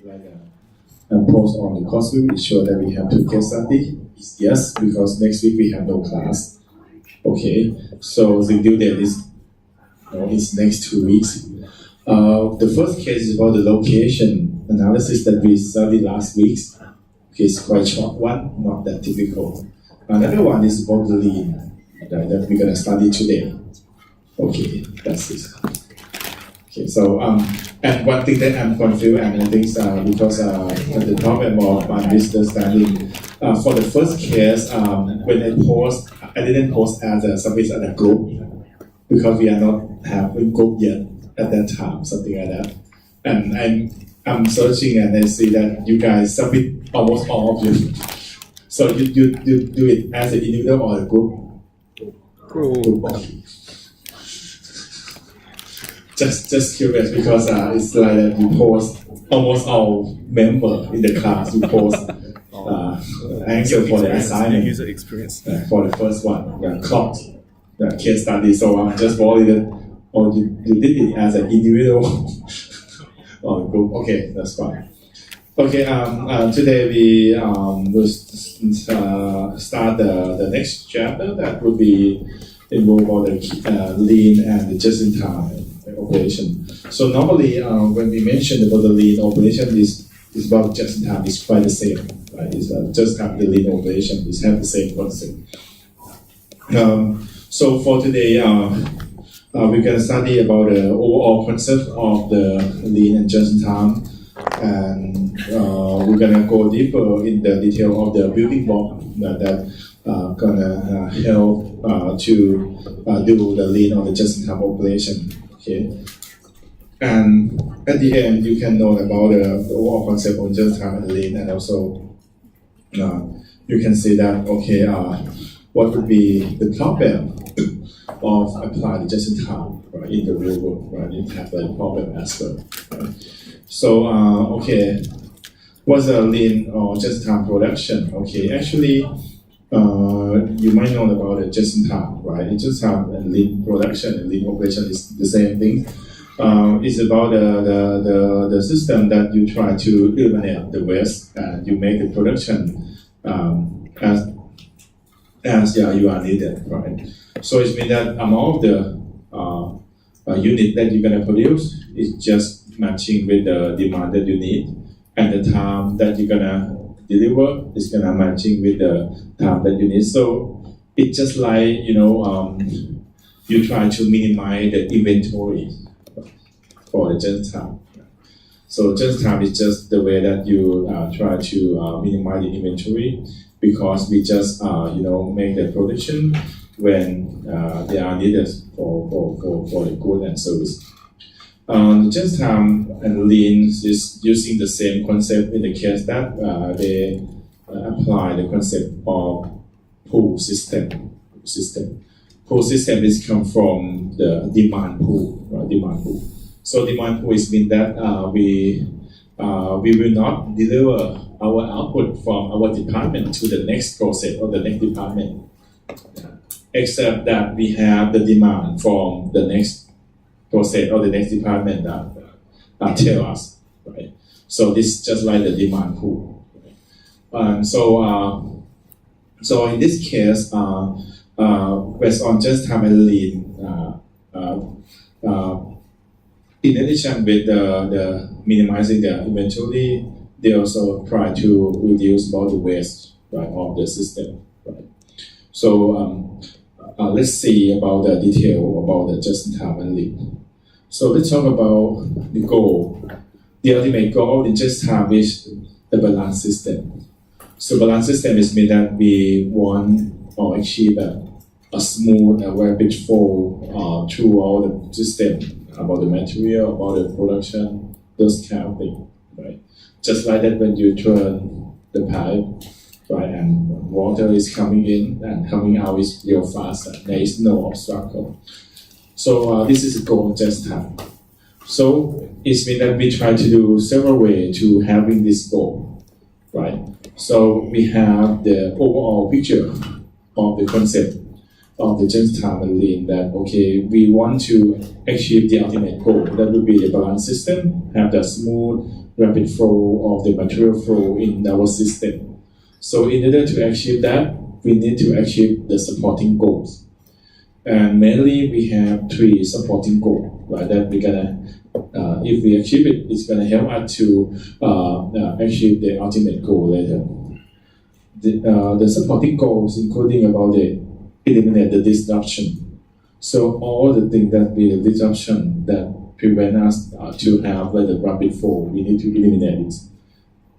like a post on the course week, it shows that we have two case study. It's yes, because next week we have no class. Okay, so the due date is next 2 weeks. The first case is about the location analysis that we studied last week. Okay, it's quite short one, not that difficult. Another one is about the lean that we're gonna study today. Okay, that's it. Okay, so and one thing that I'm confused, and I think because the problem of misunderstanding for the first case, when I didn't post as a service as a group because we are not having group yet at that time, something like that. And I'm searching and I see that you guys submit almost all of you. So you do it as an individual or a group? Group. Okay. Just curious because it's like that you post almost all members in the class. You post answer for the assignment. User experience. For the first one, clocked the case study. So I'm just worried that you did it as an individual or a group. Okay, that's fine. Okay, today we will start the next chapter that will be involved on the lean and the just-in-time operation. So normally, when we mention about the lean operation, is about just-in-time. It's quite the same, right? It's just have the lean operation. It's have the same concept. So for today, we're going to study about the overall concept of the lean and just-in-time, and we're going to go deeper in the detail of the building block that gonna help to do the lean on the just-in-time operation. Okay, and at the end you can know about the overall concept of just-in-time and lean, and also you can see that what would be the problem of applying just-in-time right, in the real world, right? You have the problem as well. Right? So what's a lean or just-in-time production? Okay, actually. You might know about it just-in-time, right? It just have a lean production and lean operation is the same thing. It's about the system that you try to eliminate the waste and you make the production as you are needed, right? So it means that amount of the unit that you're gonna produce is just matching with the demand that you need, and the time that you're gonna deliver is gonna matching with the time that you need. So it's just like you try to minimize the inventory for the just-in-time. So just-in-time is just the way that you try to minimize the inventory, because we just make the production when they are needed for the good and service. Just-in-time and lean is using the same concept in the case that they apply the concept of pull system. Pull system is come from the demand pool, right? Demand pool. So demand pool is mean that we will not deliver our output from our department to the next process or the next department, except that we have the demand from the next process or the next department that tell us, right? So this is just like the demand pool. So in this case, based on just-in-time and lean, in addition with the minimizing the inventory, they also try to reduce all the waste, right, of the system, right? So let's see about the detail about the just-in-time and lean. So let's talk about the goal. The ultimate goal in just-in-time is the balance system. So balance system is mean that we want or achieve a smooth and rapid flow throughout the system, about the material, about the production, those kind of things, right? Just like that when you turn the pipe, right, and water is coming in and coming out is real fast, and there is no obstacle. So this is a goal just-in-time. So it means that we try to do several ways to having this goal, right? So we have the overall picture of the concept of the just-in-time and lean, that we want to achieve the ultimate goal. That would be the balance system, have the smooth rapid flow of the material flow in our system. So in order to achieve that, we need to achieve the supporting goals. And mainly we have 3 supporting goals, right? That we're gonna, if we achieve it, it's gonna help us to achieve the ultimate goal later. The supporting goals, including about the eliminate the disruption. So all the things that be the disruption that prevent us to have the rapid flow, we need to eliminate it.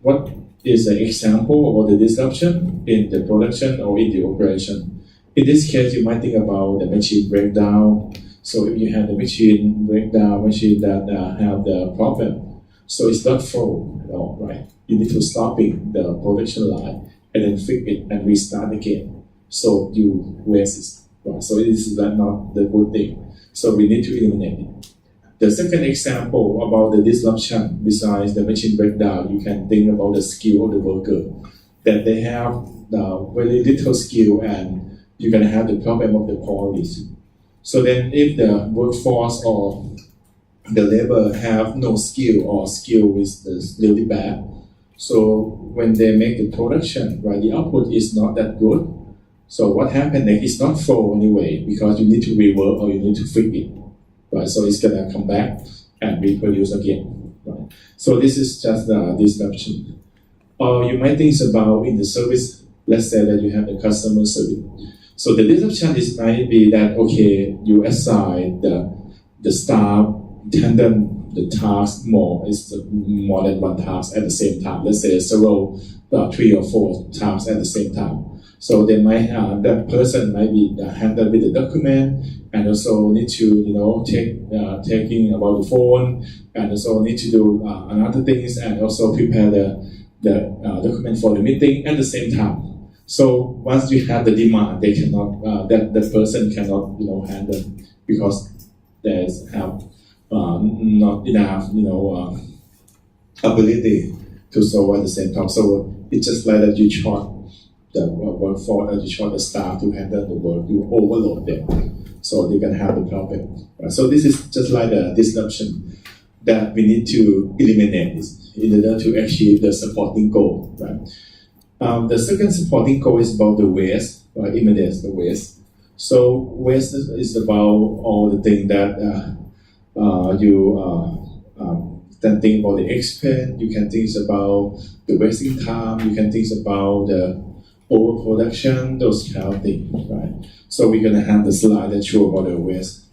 What is an example of the disruption in the production or in the operation? In this case, you might think about the machine breakdown. So if you have the machine breakdown, machine that have the problem, so it's not flow at all, right? You need to stopping the production line and then fix it and restart again. So you waste it, right? So this is not the good thing. So we need to eliminate it. The second example about the disruption, besides the machine breakdown, you can think about the skill of the worker, that they have very little skill and you're going to have the problem of the quality. So then if the workforce or the labor have no skill or skill is really bad, so when they make the production, right, the output is not that good. So what happened next is not flow anyway, because you need to rework or you need to fix it, right? So it's going to come back and reproduce again, right? So this is just the disruption. Or you might think about in the service, let's say that you have the customer service. So the disruption might be that, okay, you assign the staff, attendant, the task more than one task at the same time. Let's say several, 3 or 4 tasks at the same time. So they might that person might be handled with the document and also need to, taking about the phone and also need to do another things and also prepare the document for the meeting at the same time. So once you have the demand, they cannot, that person cannot, handle because there's have not enough, ability to solve at the same time. So it's just like that you short the workforce, you short the staff to handle the work, you overload them, so they can have the problem. Right? So this is just like the disruption that we need to eliminate in order to achieve the supporting goal, right? The second supporting goal is about the waste, right? Eliminate the waste. So waste is about all the things that you can think about the expense, you can think about the wasting time, you can think about the overproduction, those kind of things, right? So we're gonna have the slide that show about the waste.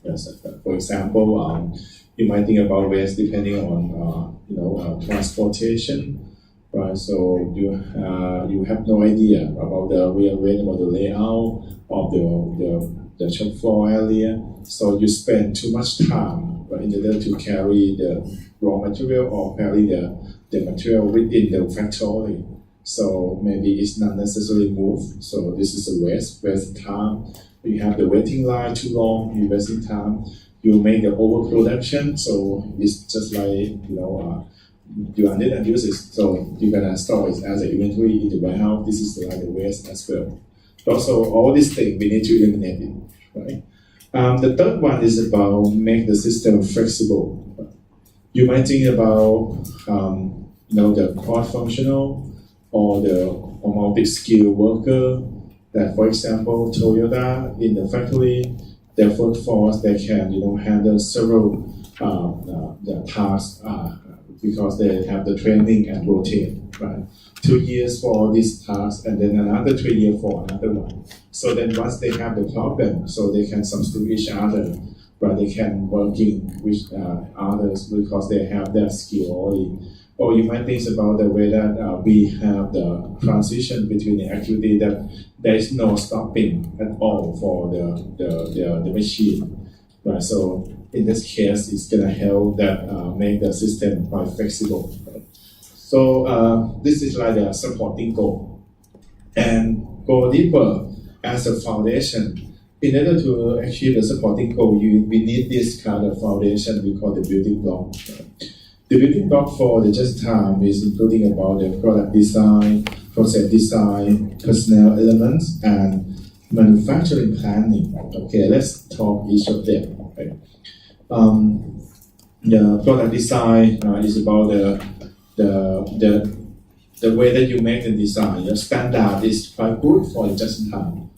For example, you might think about waste depending on transportation. Right, so you have no idea about the real rate, about the layout of the shop floor area. So you spend too much time, right, in order to carry the raw material or carry the material within the factory. So maybe it's not necessarily moved. So this is a waste time. You have the waiting line too long, you wasting time. You make the overproduction. So it's just like you are not use it, so you're gonna store it as an inventory in the warehouse. This is like the waste as well. Also, all these things we need to eliminate it, right? The third one is about make the system flexible. You might think about the cross-functional or the multi-skilled worker. That, for example, Toyota in the factory, their workforce they can handle several tasks. Because they have the training and routine, right? 2 years for this task and then another 3 years for another one. So then once they have the problem, so they can substitute each other, right? They can working with others because they have that skill already. Or you might think about the way that we have the transition between the activity that there is no stopping at all for the machine, right? So in this case, it's going to help that make the system quite flexible. Right? So this is like the supporting goal. And go deeper as a foundation. In order to achieve the supporting goal, we need this kind of foundation we call the building block. Right? The building block for the just-time is including about the product design, process design, personnel elements, and manufacturing planning. Okay, let's talk each of them. Okay. The product design is about the way that you make the design, your standard is quite good for just in time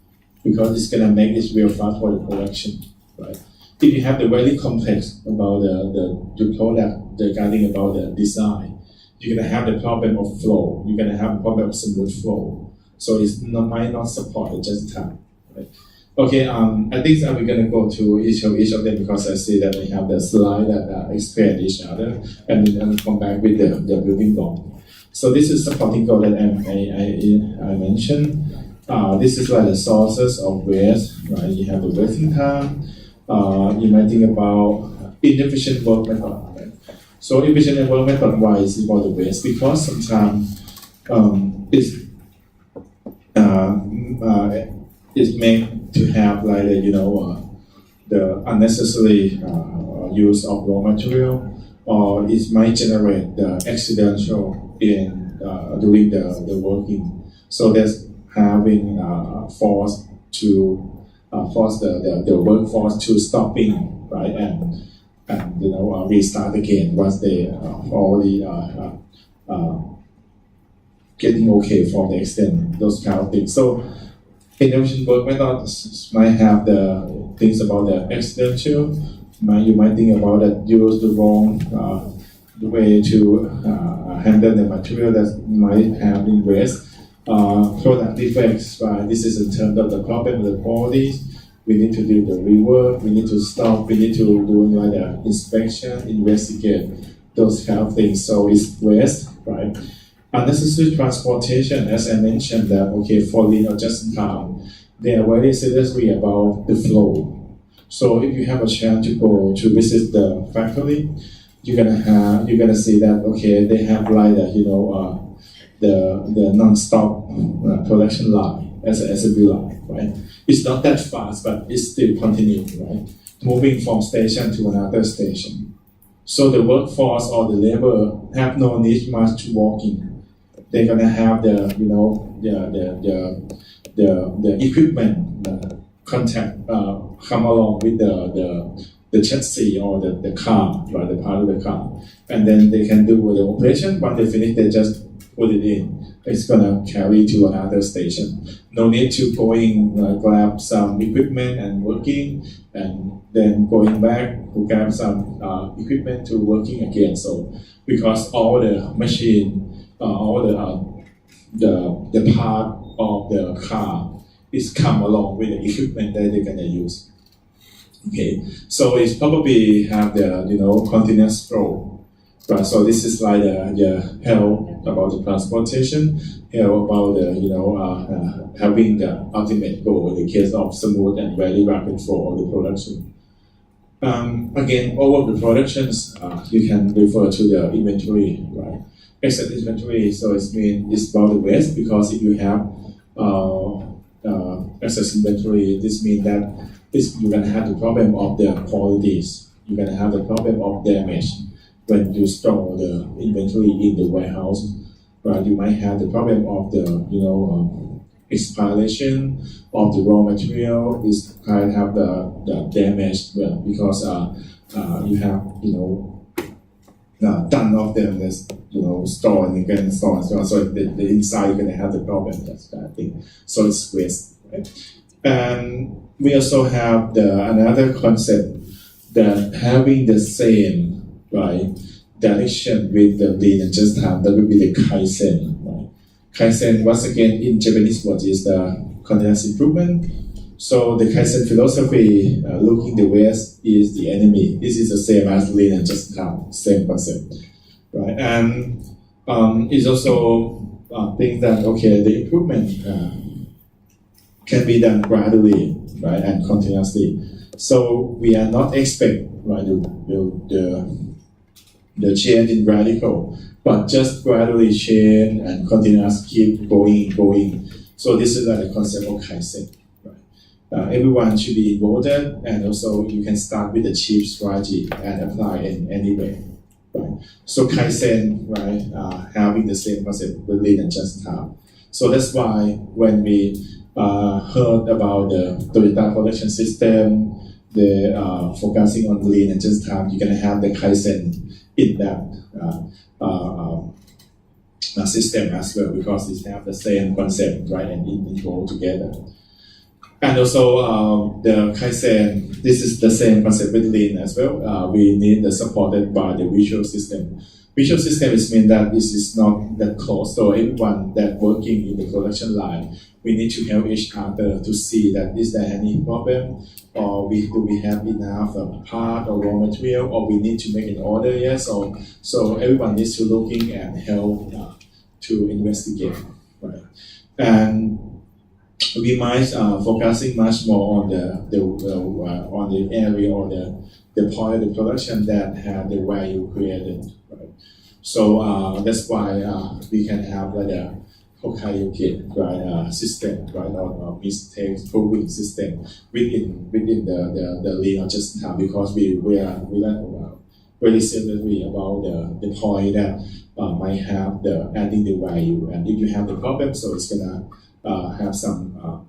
because it's gonna make it real fast for the production, right? If you have the very complex about the product regarding about the design, you're gonna have the problem of flow. You're gonna have the problem of smooth flow. So might not support the just in time, right? Okay, I think that we're gonna go to each of them because I see that we have the slide that explain each other, and then I'll come back with the building block. So this is supporting goal that I mentioned. This is like the sources of waste, right? You have the wasting time. You might think about inefficient work method. Right? So efficient work method, why is about the waste? Because sometimes it's made to have like the unnecessary use of raw material, or it might generate the accidental in during the working. So that's having force the workforce to stopping, right, and restart again once they already getting okay for the extent, those kind of things. So inefficient work methods might have the things about the accidental. You might think about that use the wrong way to handle the material that might have in waste. Product defects, right? This is in terms of the problem of the quality. We need to do the rework, we need to stop, we need to do like the inspection, investigate, those kind of things. So it's waste, right? Unnecessary transportation, as I mentioned, that okay, for lean or just in time, they are very seriously about the flow. So if you have a chance to go to visit the factory, you're gonna see that okay, they have like the non-stop production line as an assembly line, right? It's not that fast, but it's still continuing, right? Moving from station to another station. So the workforce or the labor have no need much to walking. They're gonna have the equipment contact come along with the chassis or the car, right? The part of the car, and then they can do the operation. When they finish, they just put it in. It's gonna carry to another station. No need to going grab some equipment and working, and then going back to grab some equipment to working again. So because all the machine, all the part of the car is come along with the equipment that they're gonna use. Okay, so it's probably have the continuous flow. Right, so this is like the help about the transportation, help about the having the ultimate goal in the case of smooth and very rapid flow of the production. Again, all of the productions you can refer to the inventory, right? Excess inventory, so it's about the waste, because if you have excess inventory, this means that you're gonna have the problem of the qualities. You're gonna have the problem of damage. When you store the inventory in the warehouse, right, you might have the problem of the expiration of the raw material. Is kind of have the damage, well, because you have ton of them that's stored and again stored, so the inside you're gonna have the problem. That's kind of thing. So it's waste, right? And we also have another concept that having the same direction with the lean and just time, that would be the Kaizen, right? Kaizen, once again, in Japanese word is the continuous improvement. So the Kaizen philosophy, looking the waste is the enemy. This is the same as lean and just time, same concept, right? And it's also think that okay, the improvement can be done gradually, right, and continuously. So we are not expect, right, the change in radical, but just gradually change and continuous keep going. So this is like the concept of Kaizen. Right? Everyone should be involved, and also you can start with a cheap strategy and apply in any way. Right? So Kaizen, right, having the same concept with lean and just time. So that's why when we heard about the Toyota production system, the focusing on lean and just time, you're gonna have the Kaizen in that system as well because it have the same concept, right, and it go together. And also the Kaizen, this is the same concept with Lean as well. We need the supported by the visual system. Visual system is mean that this is not that close, so everyone that working in the production line, we need to help each other to see that is there any problem, or do we have enough part or raw material, or we need to make an order, yes, or so everyone needs to looking and help to investigate, right? And we might focusing much more on on the area or the point of the production that had the value created, right? So that's why we can have like a Hokkaido Kit, right, system, right, or mistakes proving system within the lean or just time because we are very seriously about the point that might have the adding the value, and if you have the problem, so it's gonna have some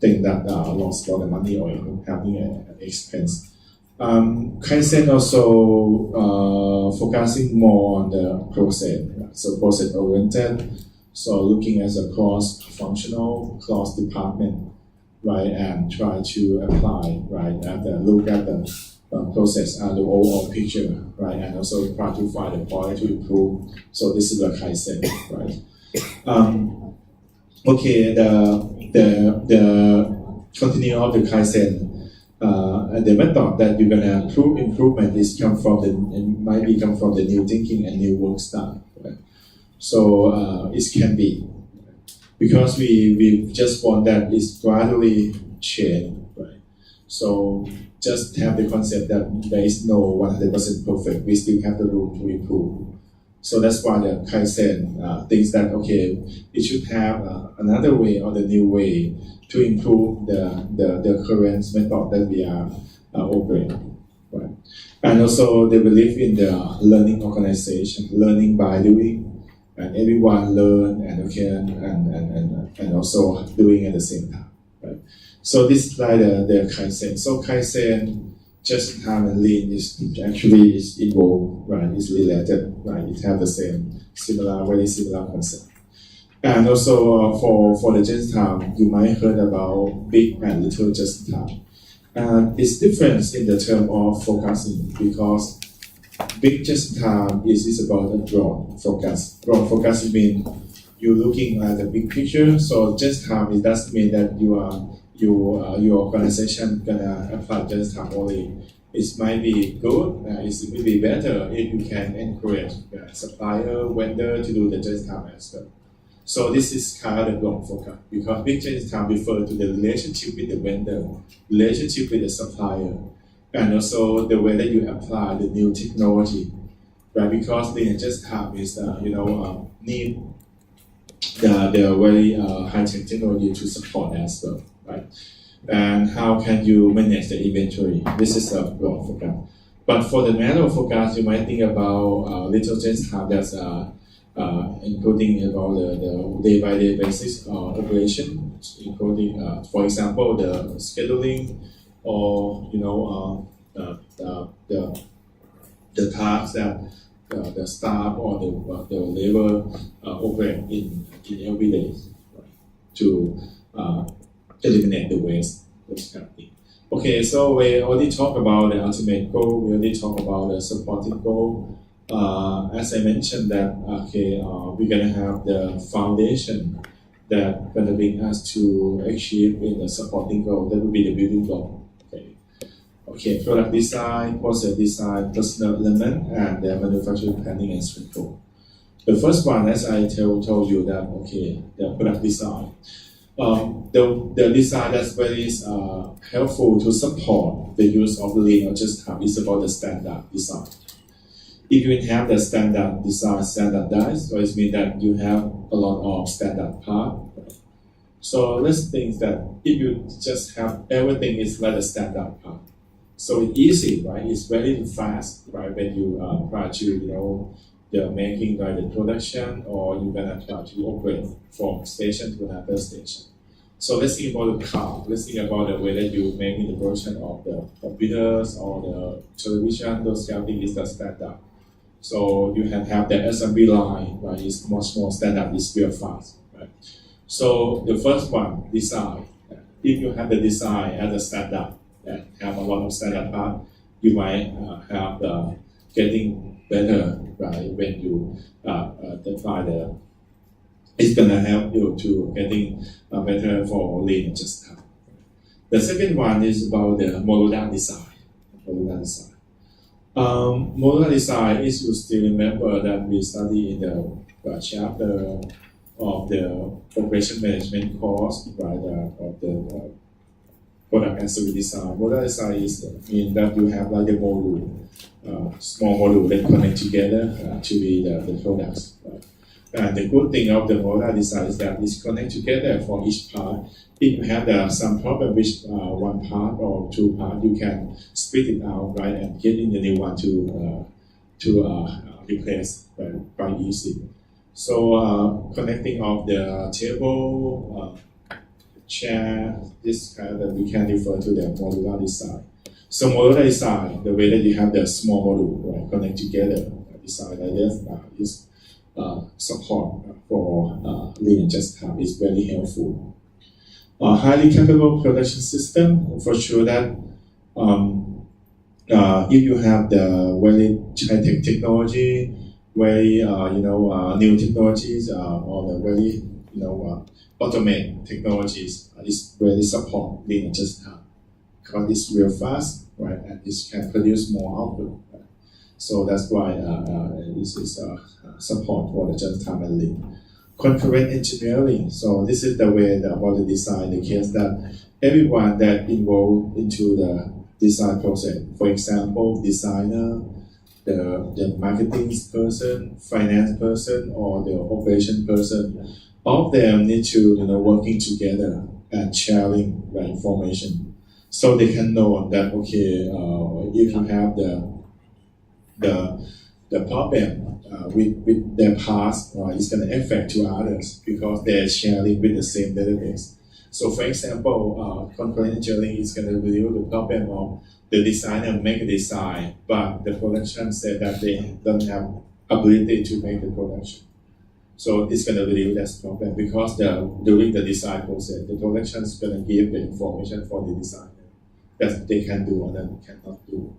thing that lost all the money or having an expense. Kaizen also focusing more on the process, so process oriented. So looking as a cross-functional, cross-department, right, and try to apply, right, and look at the process and the overall picture, right, and also try to find a point to improve. So this is the Kaizen, right. Okay, the continue of the Kaizen. The method that you're gonna prove improvement is come from the new thinking and new work style. Right? So it can be because we just want that it's gradually change, right? So just have the concept that there is no 100% perfect. We still have the room to improve. So that's why the Kaizen thinks that okay, it should have another way or the new way to improve the current method that we are operating, right? And also they believe in the learning organization, learning by doing, and everyone learn and can and also doing at the same time, right? So this is like the Kaizen. So Kaizen, just in time and lean is equal, right? It's related, right? It have the very similar concept. And also for the just time, you might heard about big and little just time. And it's different in the term of focusing because big just time is about a broad focus. Broad focus means you're looking at the big picture. So just time it doesn't mean that your organization gonna apply just time only. It might be good. It will be better if you can encourage supplier, vendor to do the just time as well. So this is kind of the broad focus because big just time refers to the relationship with the vendor, relationship with the supplier, and also the way that you apply the new technology, right? Because the just time is need the very high-tech technology to support as well, right? And how can you manage the inventory? This is a broad focus. But for the narrow focus, you might think about little just time that's including about the day-by-day basis operation, including, for example, the scheduling or the tasks that the staff or the labor operate in every day, right, to eliminate the waste, those kind of thing. Okay, so we already talked about the ultimate goal. We already talked about the supporting goal. As I mentioned that we're gonna have the foundation that gonna bring us to achieve in the supporting goal. That will be the building block. Okay, product design, process design, personal element, and the manufacturing planning and control. The first one, as I told you that the product design. The design that's very helpful to support the use of lean or just time is about the standard design. If you have the standard design standardized, so it means that you have a lot of standard part. Right? So let's think that if you just have everything is like a standard part, so it's easy, right? It's very fast, right? When you try to the making like the production, or you're gonna try to operate from station to another station. So let's think about the car. Let's think about the way that you making the production of the computers or the television. Those kind of things is the standard. So you can have the assembly line, right? It's much more standard, it's real fast, right? So the first one, design. If you have the design as a standard and have a lot of standard part, you might have the getting better, right? When you apply the, it's gonna help you to getting better for lean just time. The second one is about the modular design. Modular design. Modular design is you still remember that we study in the chapter of the operation management course, right? Of the product and service design. Modular design is mean that you have like a module, small module that connect together to be the products. Right? And the good thing of the modular design is that it's connect together for each part. If you have some problem with one part or two parts, you can split it out, right, and get in the new one to replace quite easy. So connecting of the table, chair, this kind of we can refer to the modular design. So modular design, the way that you have the small module, right, connect together, design like this is support for lean just time is very helpful. Highly capable production system, for sure that if you have the very high-tech technology, very new technologies, or the very automate technologies, is very support lean just time because it's real fast, right, and it can produce more output. Right? So that's why this is support for the just time and lean. Concurrent engineering. So this is the way about the design, the case that everyone that involved into the design process, for example, designer, the marketing person, finance person, or the operation person, all of them need to working together and sharing the information, so they can know that okay, if you have the problem with their past, it's going to affect to others because they're sharing with the same database. So for example, concurrent engineering is going to reveal the problem of the designer make a design, but the production said that they don't have ability to make the production. So it's going to reveal that problem because during the design process, the production is going to give the information for the designer that they can do or that they cannot do.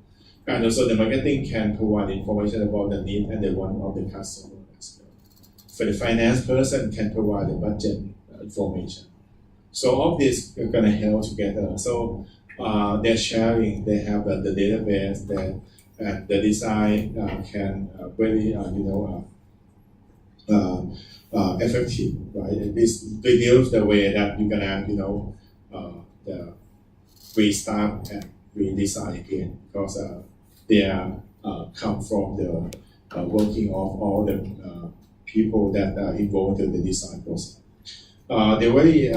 And also the marketing can provide information about the need and the want of the customer as well. For the finance person can provide the budget information. So all this are going to help together. So they're sharing, they have the database, and the design can really effective, right? This reduce the way that you're gonna restart and redesign again because they are come from the working of all the people that are involved in the design process. The very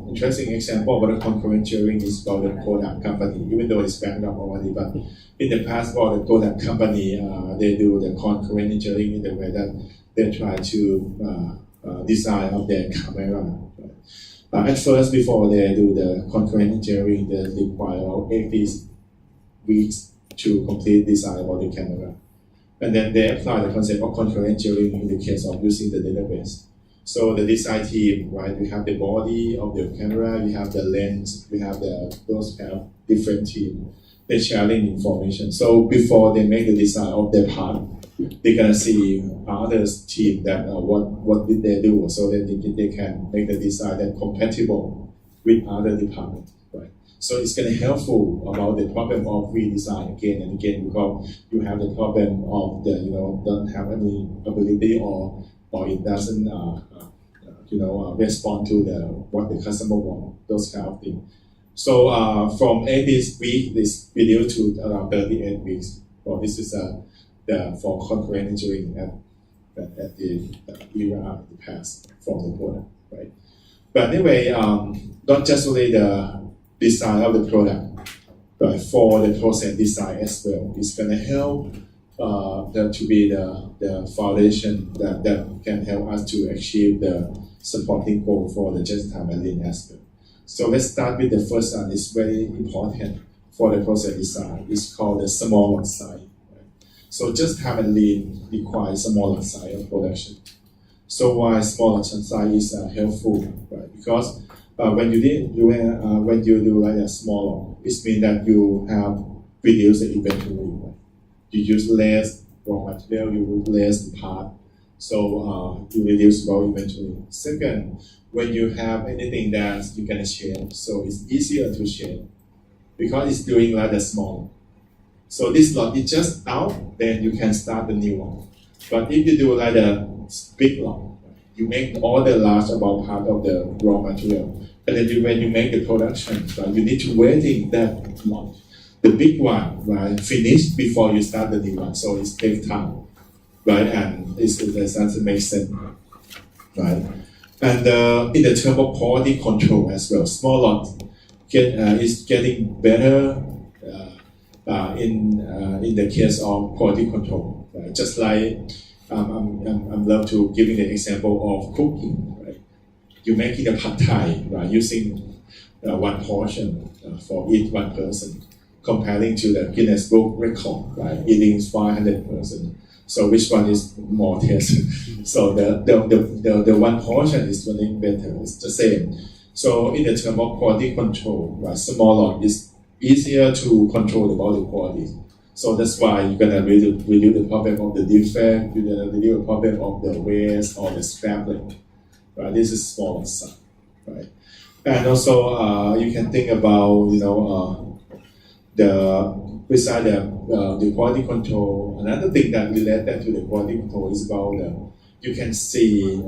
interesting example about the concurrent engineering is about the product company, even though it's backed up already, but in the past about the product company, they do the concurrent engineering in the way that they try to design of their camera. At first, before they do the concurrent engineering, they require 80 weeks to complete design of the camera. And then they apply the concept of concurrent engineering in the case of using the database. So the design team, right, we have the body of the camera, we have the lens, we have those kind of different teams. They're sharing information. So before they make the design of their part, they're gonna see others team that what did they do, so that they can make the design that compatible with other departments, right? So it's gonna helpful about the problem of redesign again and again because you have the problem of the don't have any ability or it doesn't respond to what the customer want, those kind of things. So from 80 weeks, this reduced to around 38 weeks. Well, this is for concurrent engineering at the era in the past from the product, right? But anyway, not just only the design of the product, but for the process design as well. It's going to help to be the foundation that can help us to achieve the supporting goal for the just-in-time and lean aspect. So let's start with the first one. It's very important for the process design. It's called the small lot size. Right? So just time and lean requires smaller size of production. So why smaller size is helpful, right? Because when you do like a smaller, it means that you have reduced the inventory. Right? You use less raw material, you use less part, so you reduce raw inventory. Second, when you have anything that you can change, so it's easier to change because it's doing like a small. So this lot is just out, then you can start the new one. But if you do like a big lot, you make all the large about part of the raw material, and then when you make the production, right, you need to waiting that lot. The big one, right, finish before you start the new one, so it takes time, right, and it doesn't make sense, right. And in the term of quality control as well, small lot is getting better in the case of quality control, right? Just like I'm love to giving the example of cooking, right? You making a pad thai, right, using one portion for each one person, comparing to the Guinness Book record, right, eating 500 person. So which one is more tasty? So the one portion is running better. It's the same. So in the term of quality control, right, small lot is easier to control about the quality. So that's why you're gonna reduce the problem of the defect, you're gonna reduce the problem of the waste or the scrapping. Right? This is smaller size, right? And also you can think about beside the quality control. Another thing that related to the quality control is about you can see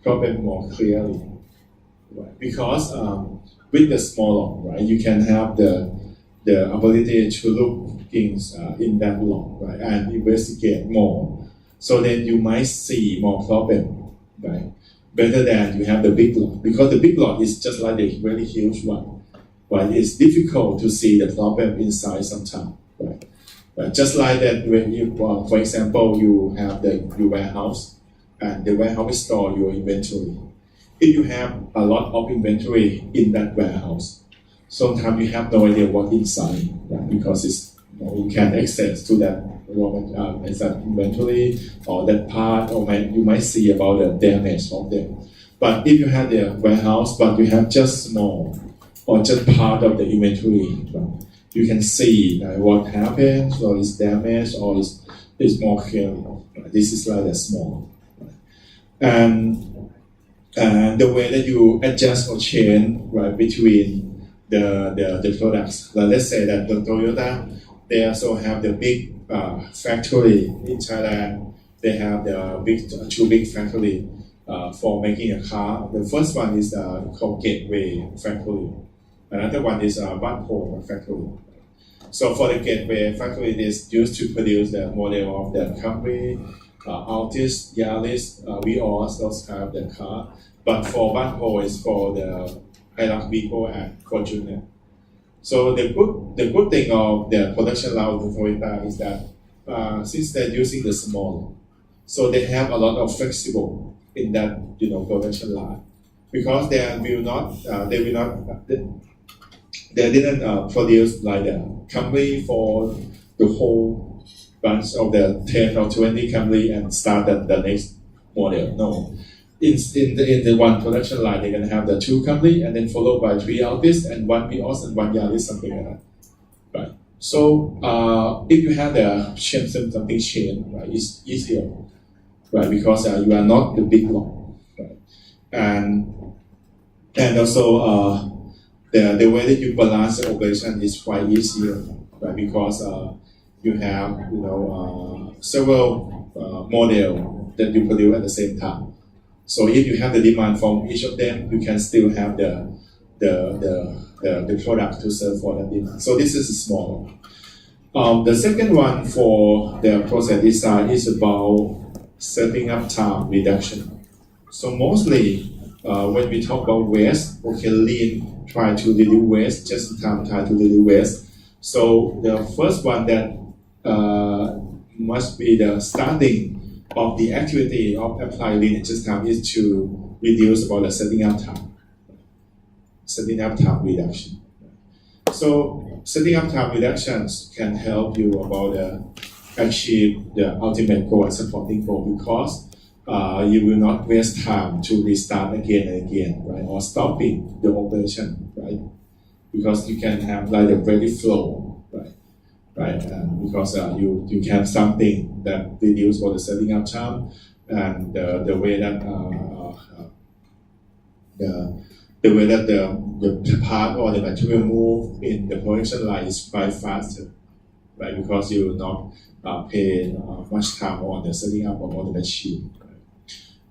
problem more clearly, right? Because with the smaller, right, you can have the ability to look things in that long, right, and investigate more. So then you might see more problem, right, better than you have the big lot. Because the big lot is just like a very huge one, right? It's difficult to see the problem inside sometimes, right? But just like that, when you, for example, you have your warehouse, and the warehouse store your inventory. If you have a lot of inventory in that warehouse, sometimes you have no idea what inside, right? Because you can't access to that inventory or that part, or you might see about the damage of them. But if you have the warehouse, but you have just small or just part of the inventory, right, you can see what happened, or is damaged, or is more clearly. Right? This is like a small. Right? And the way that you adjust or change, right, between the products. Let's say that the Toyota, they also have the big factory in Thailand. They have the two big factory for making a car. The first one is called Gateway Factory. Another one is Ban Po Factory. So for the Gateway Factory, it is used to produce the model of the Camry, Altis, Yaris, Vios, those kind of the car. But for Ban Po is for the Hilux Vigo and Fortuner. So the good thing of the production line of the Toyota is that since they're using the small, so they have a lot of flexible in that production line, because they didn't produce like the Camry for the whole bunch of the 10 or 20 Camry and start the next model. No. In the one production line, they're gonna have the two Camry and then followed by 3 Altis and 1 Vios and 1 Yaris, something like that. Right. So if you have the something chain, right, it's easier, right? Because you are not the big lot, right? And also the way that you balance the operation is quite easier, right? Because you have several models that you produce at the same time. So if you have the demand from each of them, you can still have the product to serve for that demand. So this is small. The second one for the process design is about setting up time reduction. So mostly when we talk about waste, lean try to reduce waste, just in time try to reduce waste. So the first one that must be the starting of the activity of applying lean just time is to reduce about the setting up time reduction. So setting up time reductions can help you about achieve the ultimate goal and supporting goal, because you will not waste time to restart again and again, right? Or stopping the operation, right? Because you can have like a ready flow, right? Right, because you can have something that reduce for the setting up time, and the way that the way that the part or the material move in the production line is quite faster, right? Because you will not pay much time on the setting up of the machine.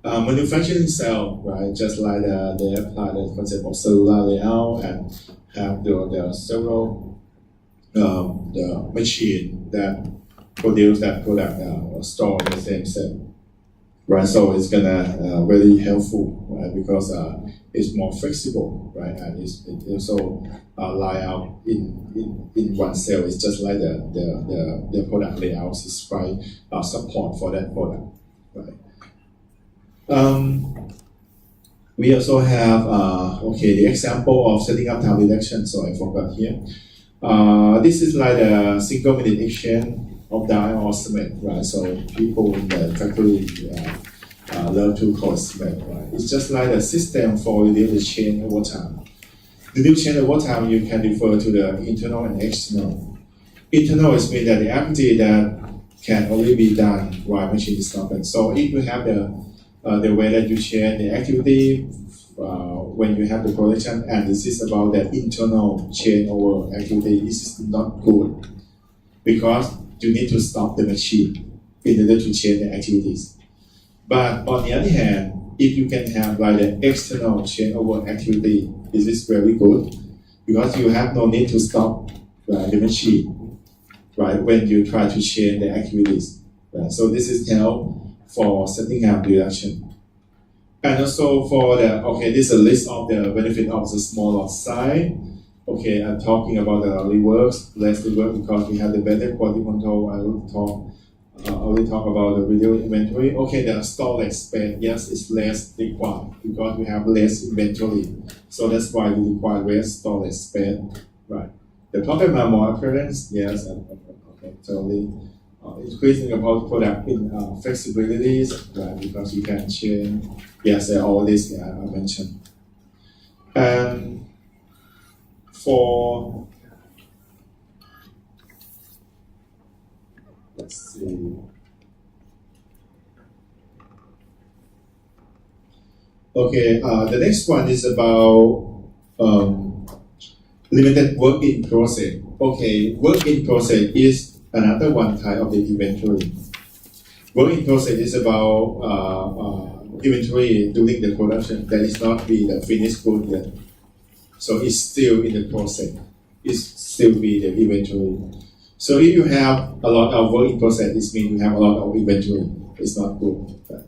Right? Manufacturing itself, right? Just like they apply the concept of cellular layout and have the several the machine that produce that product store in the same cell. Right, so it's gonna really helpful, right? Because it's more flexible, right? And it also lie out in one cell. It's just like the product layouts is quite support for that product, right? We also have the example of setting up time reduction. So I forgot here. This is like a single minute exchange of die or cement, right? So people in the factory love to call cement, right? It's just like a system for reduce the chain over time. Reduce chain over time, you can refer to the internal and external. Internal is mean that the activity that can only be done while machine is stopping. So if you have the way that you change the activity when you have the production, and this is about the internal chain over activity, this is not good, because you need to stop the machine in order to change the activities. But on the other hand, if you can have like the external chain over activity, this is very good, because you have no need to stop the machine, right? When you try to change the activities. Right? So this is help for setting up reduction. And also for this is a list of the benefit of the small lot size. Okay, I'm talking about the reworks, less rework, because we have the better quality control. I will talk about the video inventory. Okay, the storage space, yes, it's less required because we have less inventory. So that's why we require less storage space, right? The problem are more appearance, yes, okay, totally. Increasing about product in flexibilities, right? Because you can change, yes, all this I mentioned. And for let's see. Okay, the next one is about limited work in process. Okay, work in process is another one type of the inventory. Work in process is about inventory during the production that is not be the finished good yet. So it's still in the process. It's still be the inventory. So if you have a lot of work in process, it means you have a lot of inventory. It's not good. Right?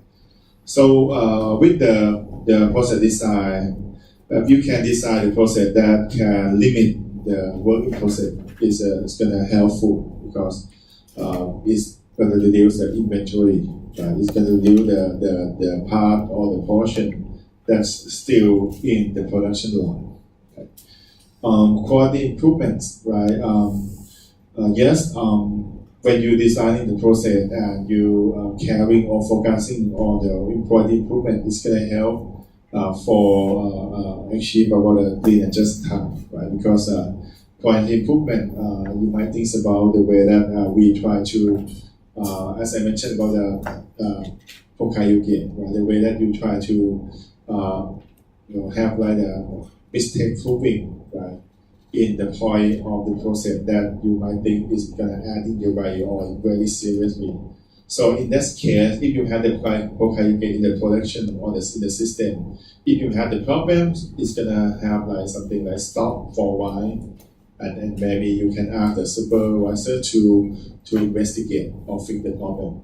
So with the process design, you can design the process that can limit the work in process. It's going to helpful, because it's going to reduce the inventory. Right? It's going to reduce the part or the portion that's still in the production line. Quality improvements, right? Yes, when you designing the process and you caring or focusing on the quality improvement, it's going to help for achieve about the clean and just time, right? Because quality improvement, you might think about the way that we try to, as I mentioned about the Pokayuki, right? The way that you try to have like a mistake proving, right? In the point of the process that you might think is going to add in your value or very seriously. So in this case, if you have the Pokayuki in the production or in the system, if you have the problems, it's going to have like something like stop for a while, and then maybe you can ask the supervisor to investigate or fix the problem.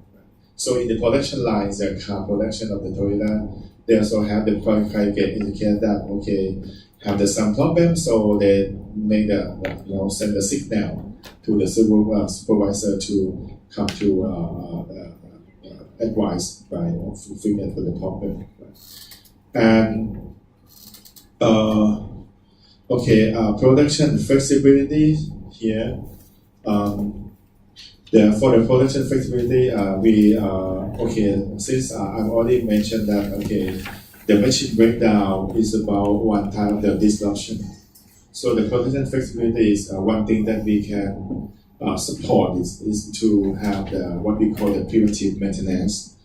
So in the production lines, the car production of the Toyota, they also have the Pokayuki indicate that, okay, have the some problem, so they make send the signal to the supervisor to come to advise by figure for the problem. And production flexibility here. For the production flexibility, we since I've already mentioned that the machine breakdown is about one type of the disruption. So the production flexibility is one thing that we can support is to have what we call the preventive maintenance.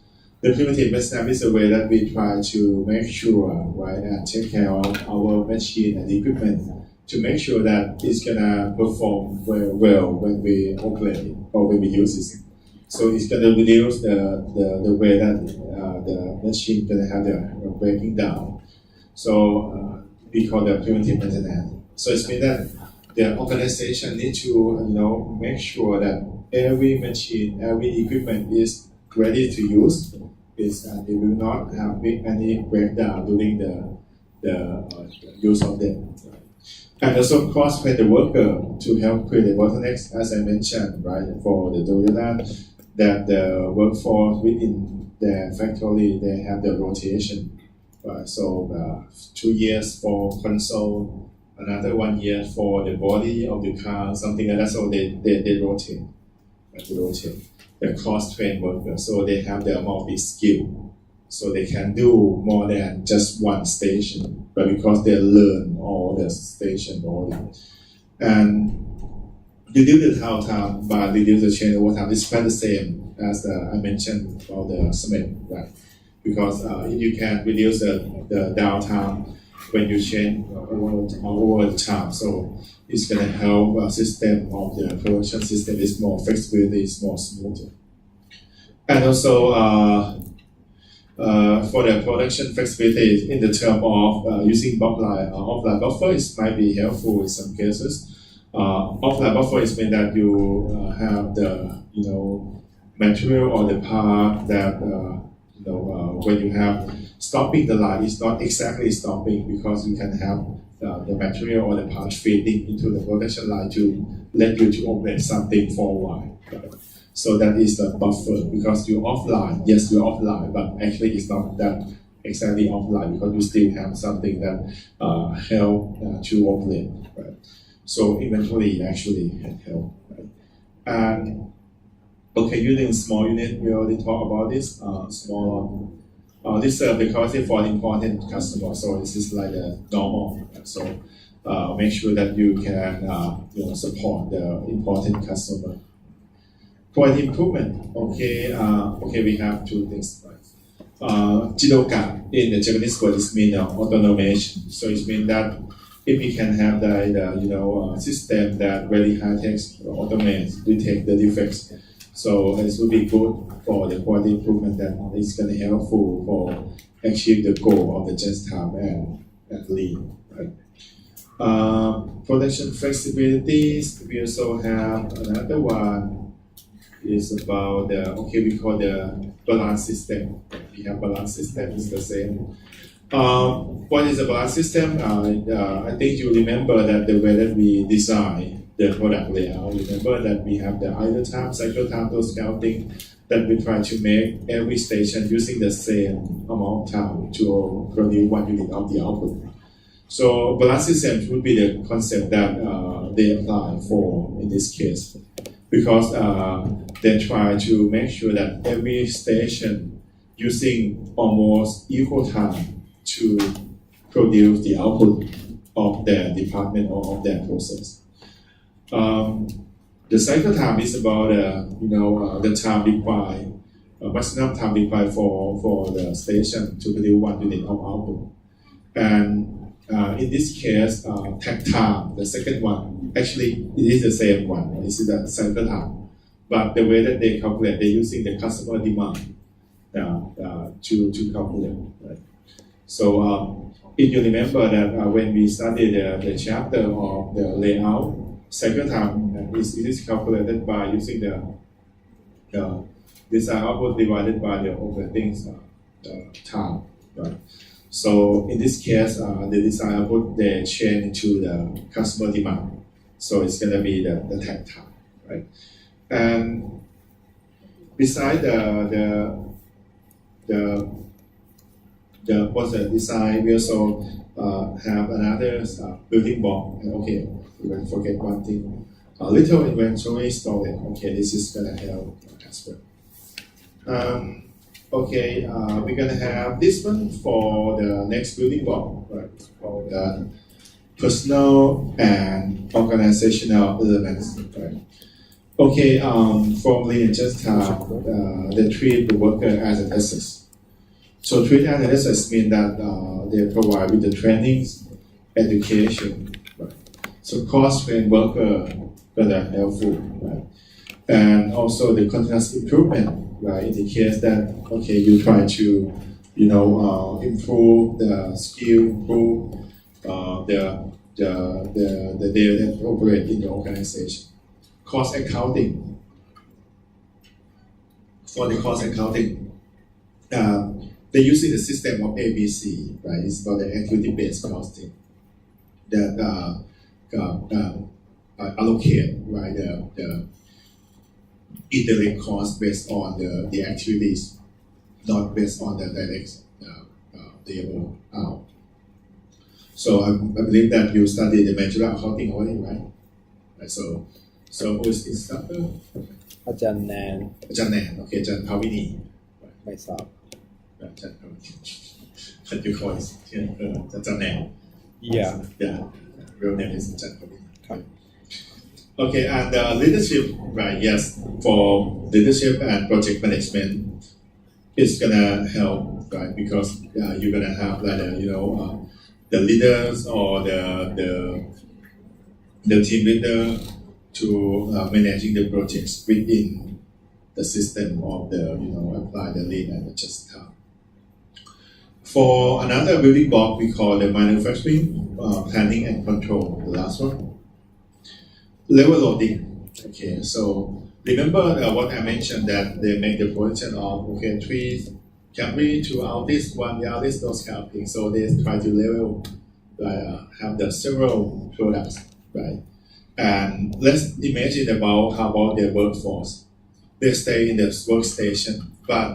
The preventive maintenance is a way that we try to make sure, right, and take care of our machine and equipment to make sure that it's gonna perform well when we operate it or when we use it. So it's gonna reduce the way that the machine gonna have the breaking down. So we call that preventive maintenance. So it's means that the organization need to make sure that every machine, every equipment is ready to use. It will not have any breakdown during the use of them. And also cross-train the worker to help create the bottlenecks, as I mentioned, right, for the Toyota, that the workforce within the factory, they have the rotation. Right? So 2 years for console, another 1 year for the body of the car, something like that. So they rotate, the cross-train worker. So they have the multi-skill. So they can do more than just one station, but because they learn all the station already. And reduce the tower time by reduce the changeover time. It's quite the same as I mentioned about the cement, right? Because if you can reduce the downtime when you change over the time, so it's going to help system of the production system is more flexibility, is more smoother. And also for the production flexibility in the term of using offline buffer, it might be helpful in some cases. Offline buffer is mean that you have the material or the part that when you have stopping the line, it's not exactly stopping because you can have the material or the part feeding into the production line to let you to operate something for a while. Right? So that is the buffer because you're offline. Yes, you're offline, but actually it's not that exactly offline because you still have something that help to operate. Right? So eventually, actually help. Right? And using small unit, we already talked about this. Small. This the quality for important customer. So this is like a normal. So make sure that you can support the important customer. Quality improvement. We have two things. Jidoka in the Japanese word is mean automation. So it means that if we can have the system that very high tech automates, detect the defects. So it will be good for the quality improvement that is going to be helpful for achieve the goal of the just time and lean. Right? Production flexibilities. We also have another one. Is about we call the balance system. We have balance system is the same. What is a balance system? I think you remember that the way that we design the product layout. Remember that we have the idle time, cycle time, those kind of things that we try to make every station using the same amount of time to produce 1 unit of the output. So balance system would be the concept that they apply for in this case. Because they try to make sure that every station using almost equal time to produce the output of their department or of their process. The cycle time is about the time required, maximum time required for the station to produce 1 unit of output. And in this case, takt time, the second one, actually it is the same one. This is the cycle time, but the way that they calculate, they're using the customer demand to calculate. Right? So if you remember that when we studied the chapter of the layout, cycle time it is calculated by using the design output divided by the operating time. Right? So in this case, the design output they change into the customer demand. So it's going to be the takt time, right? And beside the design, we also have another building block. We forget one thing. a little inventory storage. Okay, this is gonna help as well. Okay, we're gonna have this one for the next building block, right? For the personal and organizational elements, right? Okay, from Lean and Just they treat the worker as an asset. So treat as an asset means that they provide with the trainings, education, right? So cross-train worker gonna helpful, right? And also the continuous improvement, right? In the case that okay, you try to, improve the skill, improve the data that operate in the organization. Cost accounting. For the cost accounting, they're using the system of ABC, right? It's called the equity-based costing that allocate, right, the indirect cost based on the activities, not based on the direct labor out. So I believe that you studied the managerial accounting already, right? So who is the instructor? อาจารย์แนน อาจารย์แนน okay, อาจารย์ภาวินี ไม่ทราบ อาจารย์ภาวินี Can you call it อาจารย์แนน Yeah. Real name is อาจารย์ภาวินี Okay, and leadership, right? Yes, for leadership and project management, it's gonna help, right? Because you're gonna have like the leaders or the team leader to managing the projects within the system of the apply the lean and the just time. For another building block, we call the manufacturing planning and control. The last one, level loading. Okay, so remember what I mentioned that they make the production of 3 Camry to Altis, 1 Yaris, those kind of things. So they try to level, have the several products, right? And let's imagine about how about their workforce. They stay in the workstation, but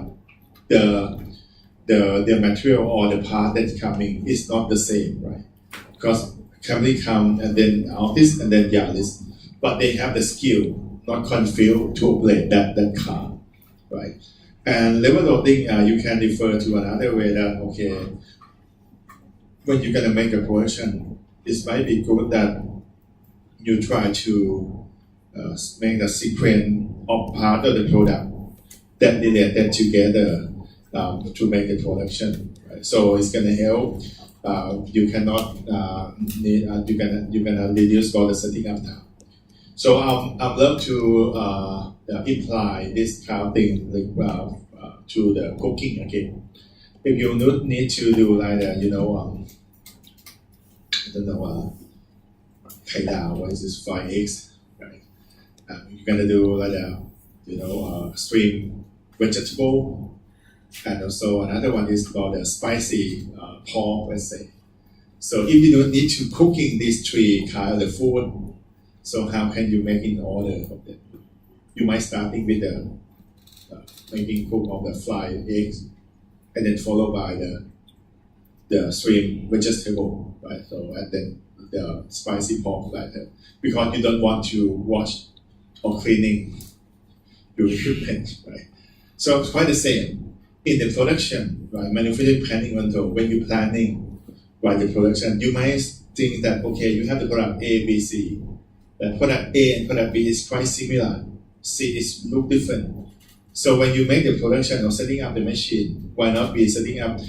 the material or the part that's coming is not the same, right? Because Camry come and then Altis and then Yaris, but they have the skill, not confused to operate that car, right? And level loading, you can refer to another way that when you're gonna make a production, it might be good that you try to make the sequence of part of the product that related together to make the production. Right? So it's gonna help. You cannot you're gonna reduce all the setting up time. So I'd love to imply this kind of thing to the cooking again. If you need to do like I don't know. What is this? 5 eggs, right? You're gonna do like steamed vegetable, and also another one is called the spicy pork, let's say. So if you don't need to cooking these 3 kind of the food, so how can you make in order of them? You might starting with the making cook of the fried eggs, and then followed by the steamed vegetable, right? So and then the spicy pork like that, because you don't want to wash or cleaning your equipment, right? So it's quite the same in the production, right? Manufacturing planning control. When you're planning, right, the production, you might think that you have the product A, B, C. But product A and product B is quite similar. C is look different. So when you make the production or setting up the machine, why not be setting up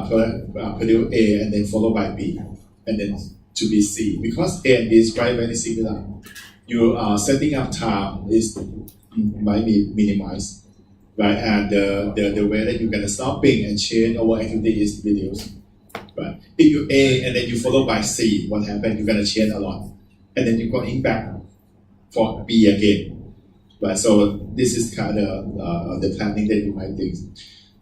produce A and then followed by B, and then to be C, because A and B is quite very similar. Your setting up time might be minimized, right? And the way that you're gonna stopping and change over activity is reduced, right? If you A and then you follow by C, what happens? You're gonna change a lot, and then you're going back for B again, right? So this is kind of the planning that you might think.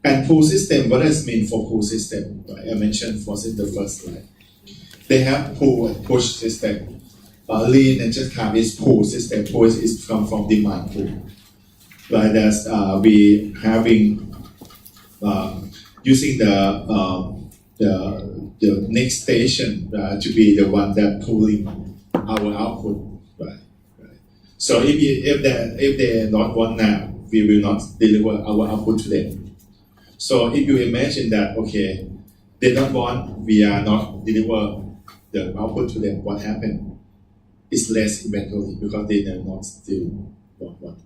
And pull system, what does it mean for pull system? Right? I mentioned for the first slide. They have pull and push system. Lean and just time is pull system. Pull is come from demand pull. Right? That's we having using the next station to be the one that pulling our output. Right? So if they not want now, we will not deliver our output to them. So if you imagine that, okay, they don't want, we are not deliver the output to them, what happened? It's less inventory because they are not still want one.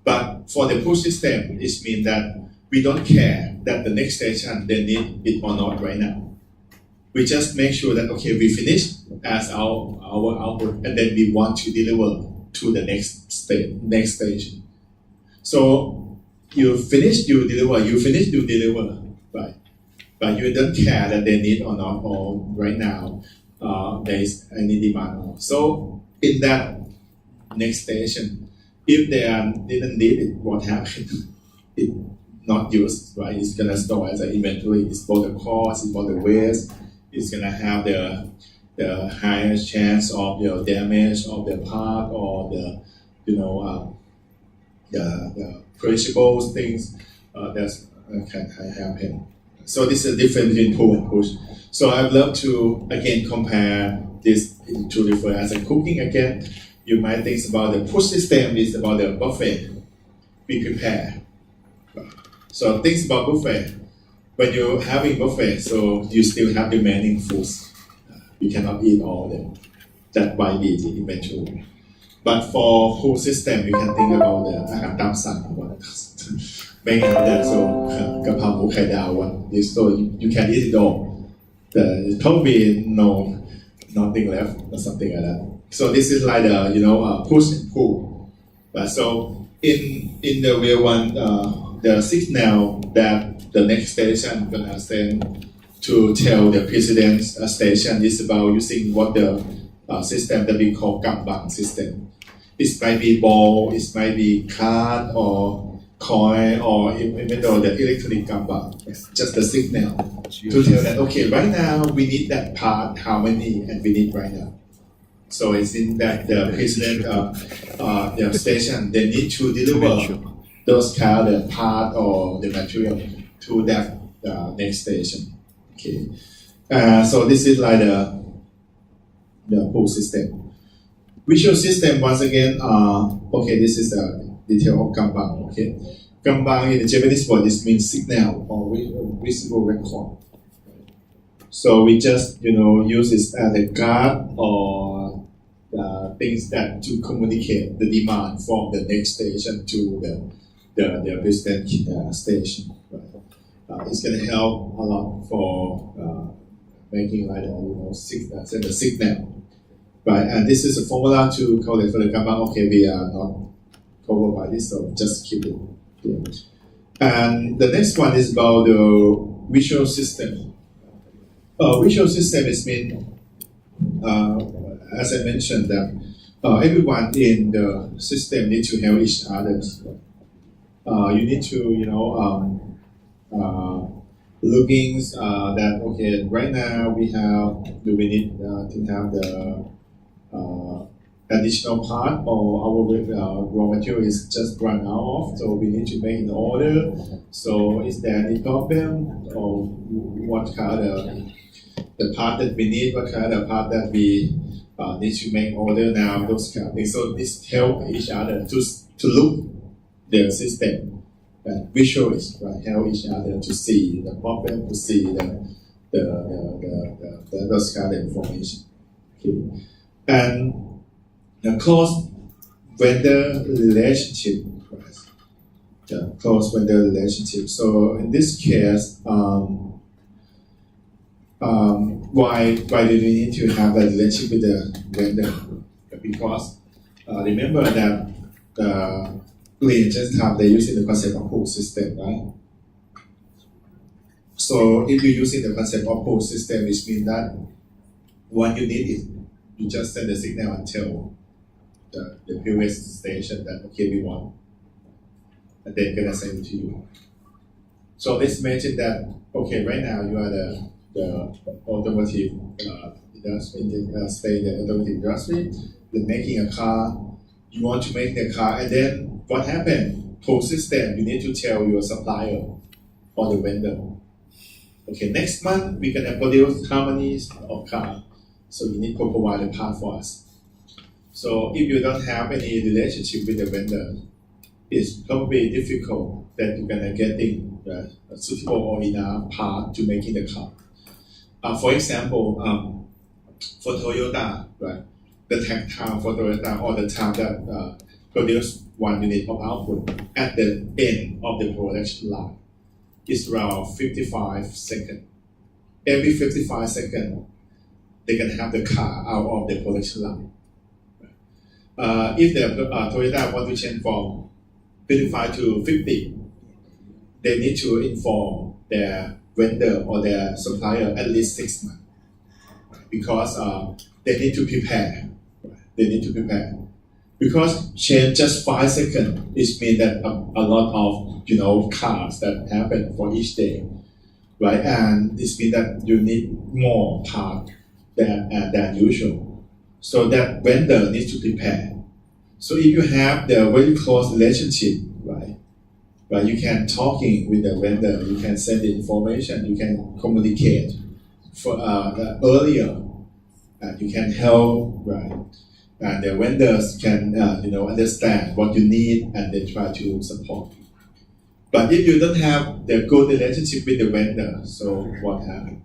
But for the push system, it means that we don't care that the next station they need it or not right now. We just make sure that okay, we finish as our output, and then we want to deliver to the next station. So you finish, you deliver. You finish, you deliver, right? But you don't care that they need or not, or right now there is any demand or not. So in that next station, if they didn't need it, what happened? It not used, right? It's gonna store as an inventory. It's for the cost, it's for the waste. It's gonna have the highest chance of the damage of the part or the perishable things that can happen. So this is different between pull and push. So I'd love to again compare this to refer as a cooking again. You might think about the push system is about the buffet. We prepare. So things about buffet. When you're having buffet, so you still have remaining foods. You cannot eat all of them. That might be the eventually. But for whole system, you can think about the อาหารตามสั่ง ไม่งั้นเนี่ย so กะเพราหมูไข่ดาว so you can eat it all. There's probably nothing left or something like that. So this is like the push and pull. But so in the real one, the signal that the next station gonna send to tell the precedent station is about using what the system that we call Kanban system. It might be ball, it might be card or coin, or even though the electronic Kanban, just the signal to tell that okay, right now we need that part, how many, and we need right now. So it's in that the precedent the station they need to deliver those kind of part or the material to that next station. Okay, so this is like the pull system. Visual system once again. Okay, this is the detail of Kanban. Okay, Kanban in the Japanese word this means signal or visible record. So we just use this as a guard or things that to communicate the demand from the next station to the precedent station. Right? It's going to help a lot for making like send a signal, right? And this is a formula to call it for the Kanban. Okay, we are not covered by this, so just keep it. Yeah. And the next one is about the visual system. Visual system is mean, as I mentioned, that everyone in the system need to help each other. You need to looking that okay, right now we need to have the additional part or our raw material is just run out of, so we need to make an order. So is there any problem or what kind of the part that we need, what kind of part that we need to make order now, those kind of things. So this help each other to look the system. Visuals, right? Help each other to see the problem, to see those kind of information. Okay. And the close vendor relationship, right? The close vendor relationship. So in this case, why do we need to have a relationship with the vendor? Because remember that Lean just have they using the concept of pull system, right? So if you're using the concept of pull system, which means that when you need it, you just send the signal and tell the previous station that okay we want, and they're gonna send it to you. So let's imagine that okay right now you are the automotive industry, say the automotive industry, they're making a car. You want to make the car, and then what happened? Pull system, you need to tell your supplier or the vendor. Okay, next month we're gonna produce how many of car, so you need to provide a part for us. So if you don't have any relationship with the vendor, it's probably difficult that you're gonna getting a suitable or enough part to making the car. For example, for Toyota, right, the takt time for Toyota or the time that produce 1 unit of output at the end of the production line is around 55 seconds. Every 55 seconds, they can have the car out of the production line. If the Toyota want to change from 55 to 50, they need to inform their vendor or their supplier at least 6 months, because they need to prepare. They need to prepare. Because change just 5 seconds, it means that a lot of cars that happen for each day, right? And this means that you need more part than usual. So that vendor needs to prepare. So if you have the very close relationship, right, you can talking with the vendor, you can send the information, you can communicate for earlier, you can help, right? And the vendors can understand what you need and they try to support. But if you don't have the good relationship with the vendor, so what happens?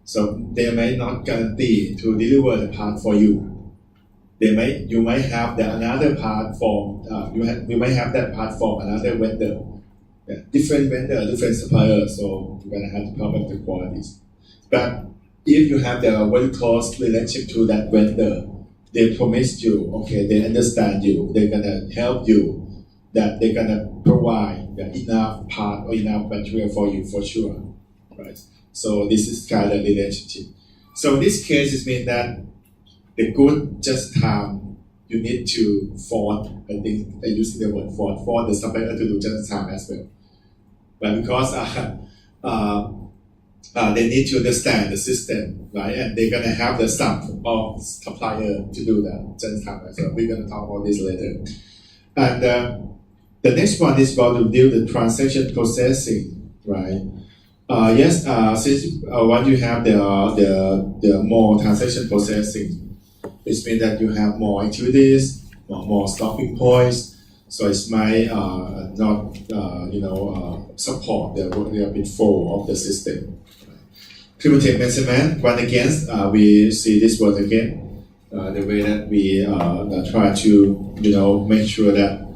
So they may not guarantee to deliver the part for you. You might have another part from you might have that part from another vendor, different vendor, different supplier. So you're gonna have the problem with the qualities. But if you have the very close relationship to that vendor, they promise you, okay, they understand you, they're gonna help you, that they're gonna provide enough part or enough material for you for sure, right? So this is kind of relationship. So in this case, it means that the good just time, you need to force, I think I use the word force the supplier to do just time as well. But because they need to understand the system, right? And they're gonna have the staff of supplier to do that just time as well. We're gonna talk about this later. And the next one is about to do the transaction processing, right? Yes, since when you have the more transaction processing, it means that you have more activities, more stopping points. So it might not support the rapid flow of the system. Primitive measurement. Once again, we see this word again. The way that we try to make sure that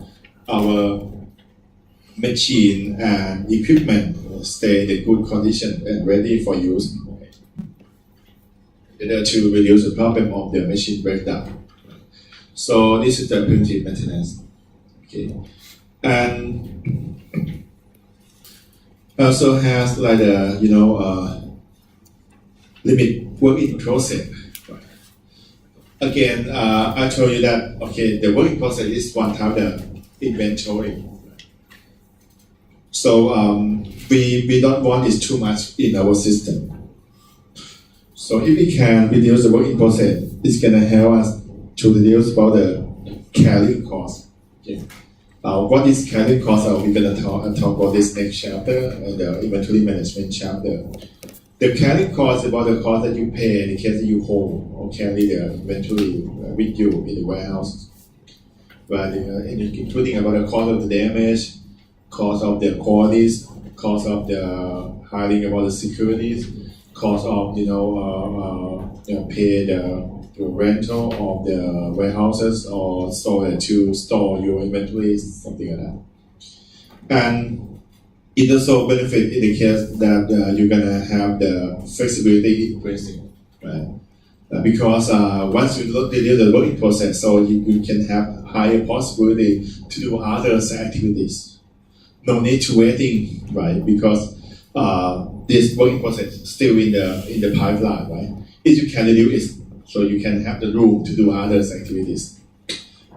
our machine and equipment stay in good condition and ready for use, in order to reduce the problem of the machine breakdown. So this is the primitive maintenance. Okay, and also has like limit work in process. Right. Again, I told you that the work in process is one type of inventory. So we don't want it too much in our system. So if we can reduce the work in process, it's gonna help us to reduce about the carrying cost. Okay. What is carrying cost? We're gonna talk about this next chapter, the inventory management chapter. The carrying cost is about the cost that you pay in the case that you hold or carry the inventory with you in the warehouse, but including about the cost of the damage, cost of the qualities, cost of the hiring about the securities, cost of pay the rental of the warehouses or store to store your inventory, something like that. And it also benefit in the case that you're gonna have the flexibility increasing, right? Because once you deliver the working process, so you can have higher possibility to do other activities. No need to waiting, right? Because this working process is still in the pipeline, right? If you can reduce it, so you can have the room to do other activities.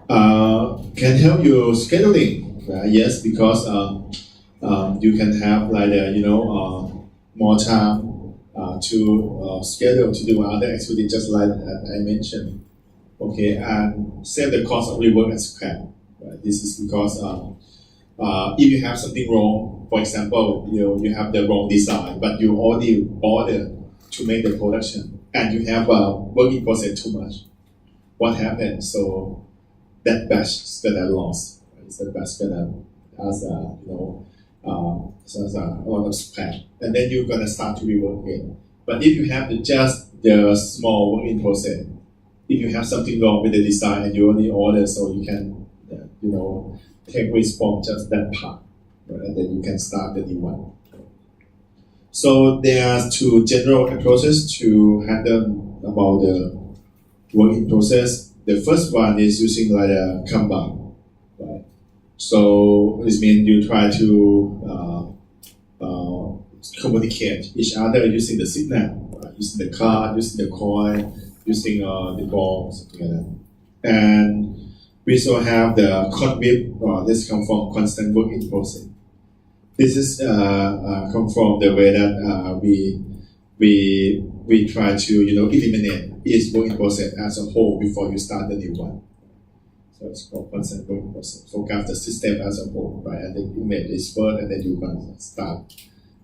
Can help you scheduling, right? Yes, because you can have like more time to schedule to do other activities, just like I mentioned. Okay, and save the cost of rework and scrap. Right? This is because if you have something wrong, for example, you have the wrong design, but you already ordered to make the production, and you have a working process too much. what happened. So that batch is gonna lost. Right? So the batch gonna has a has a lot of spam, and then you're gonna start to rework again. But if you have just the small work in process, if you have something wrong with the design and you only order, so you can take risk from just that part, right? And then you can start the new one. So there are two general approaches to handle about the work in process. The first one is using like a Kanban, right? So this means you try to communicate each other using the signal, right? Using the card, using the coin, using the ball, something like that. And we also have the CODWIP. This comes from constant work in process. This is come from the way that we try to eliminate each work in process as a whole before you start the new one. So it's called constant work in process. Focus the system as a whole, right? And then eliminate this first, and then you can start.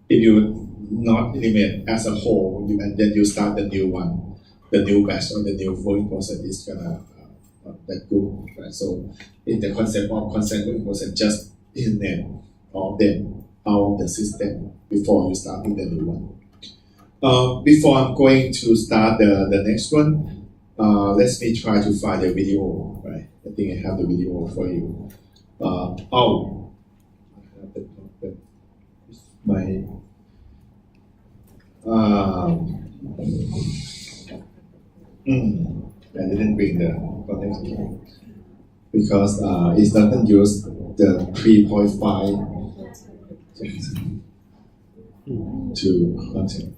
If you not eliminate as a whole, and then you start the new one, the new batch or the new work in process is gonna that good, right? So in the concept of constant work in process, just eliminate all of them out of the system before you start with the new one. Before I'm going to start the next one, let me try to find the video, right? I think I have the video for you. My I didn't bring the connection because it doesn't use the 3.5 to content.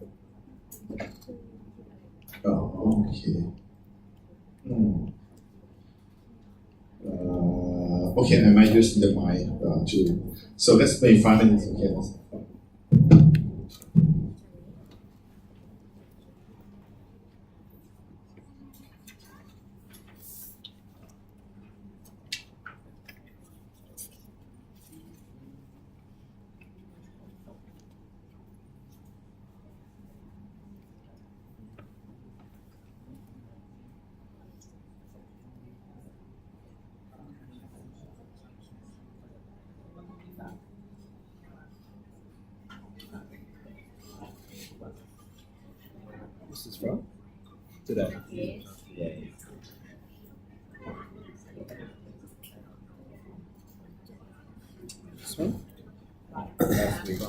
Oh, okay. Okay, I might use the mic too. So let's wait 5 minutes. Okay. This is from today. Yeah. This one? Last week.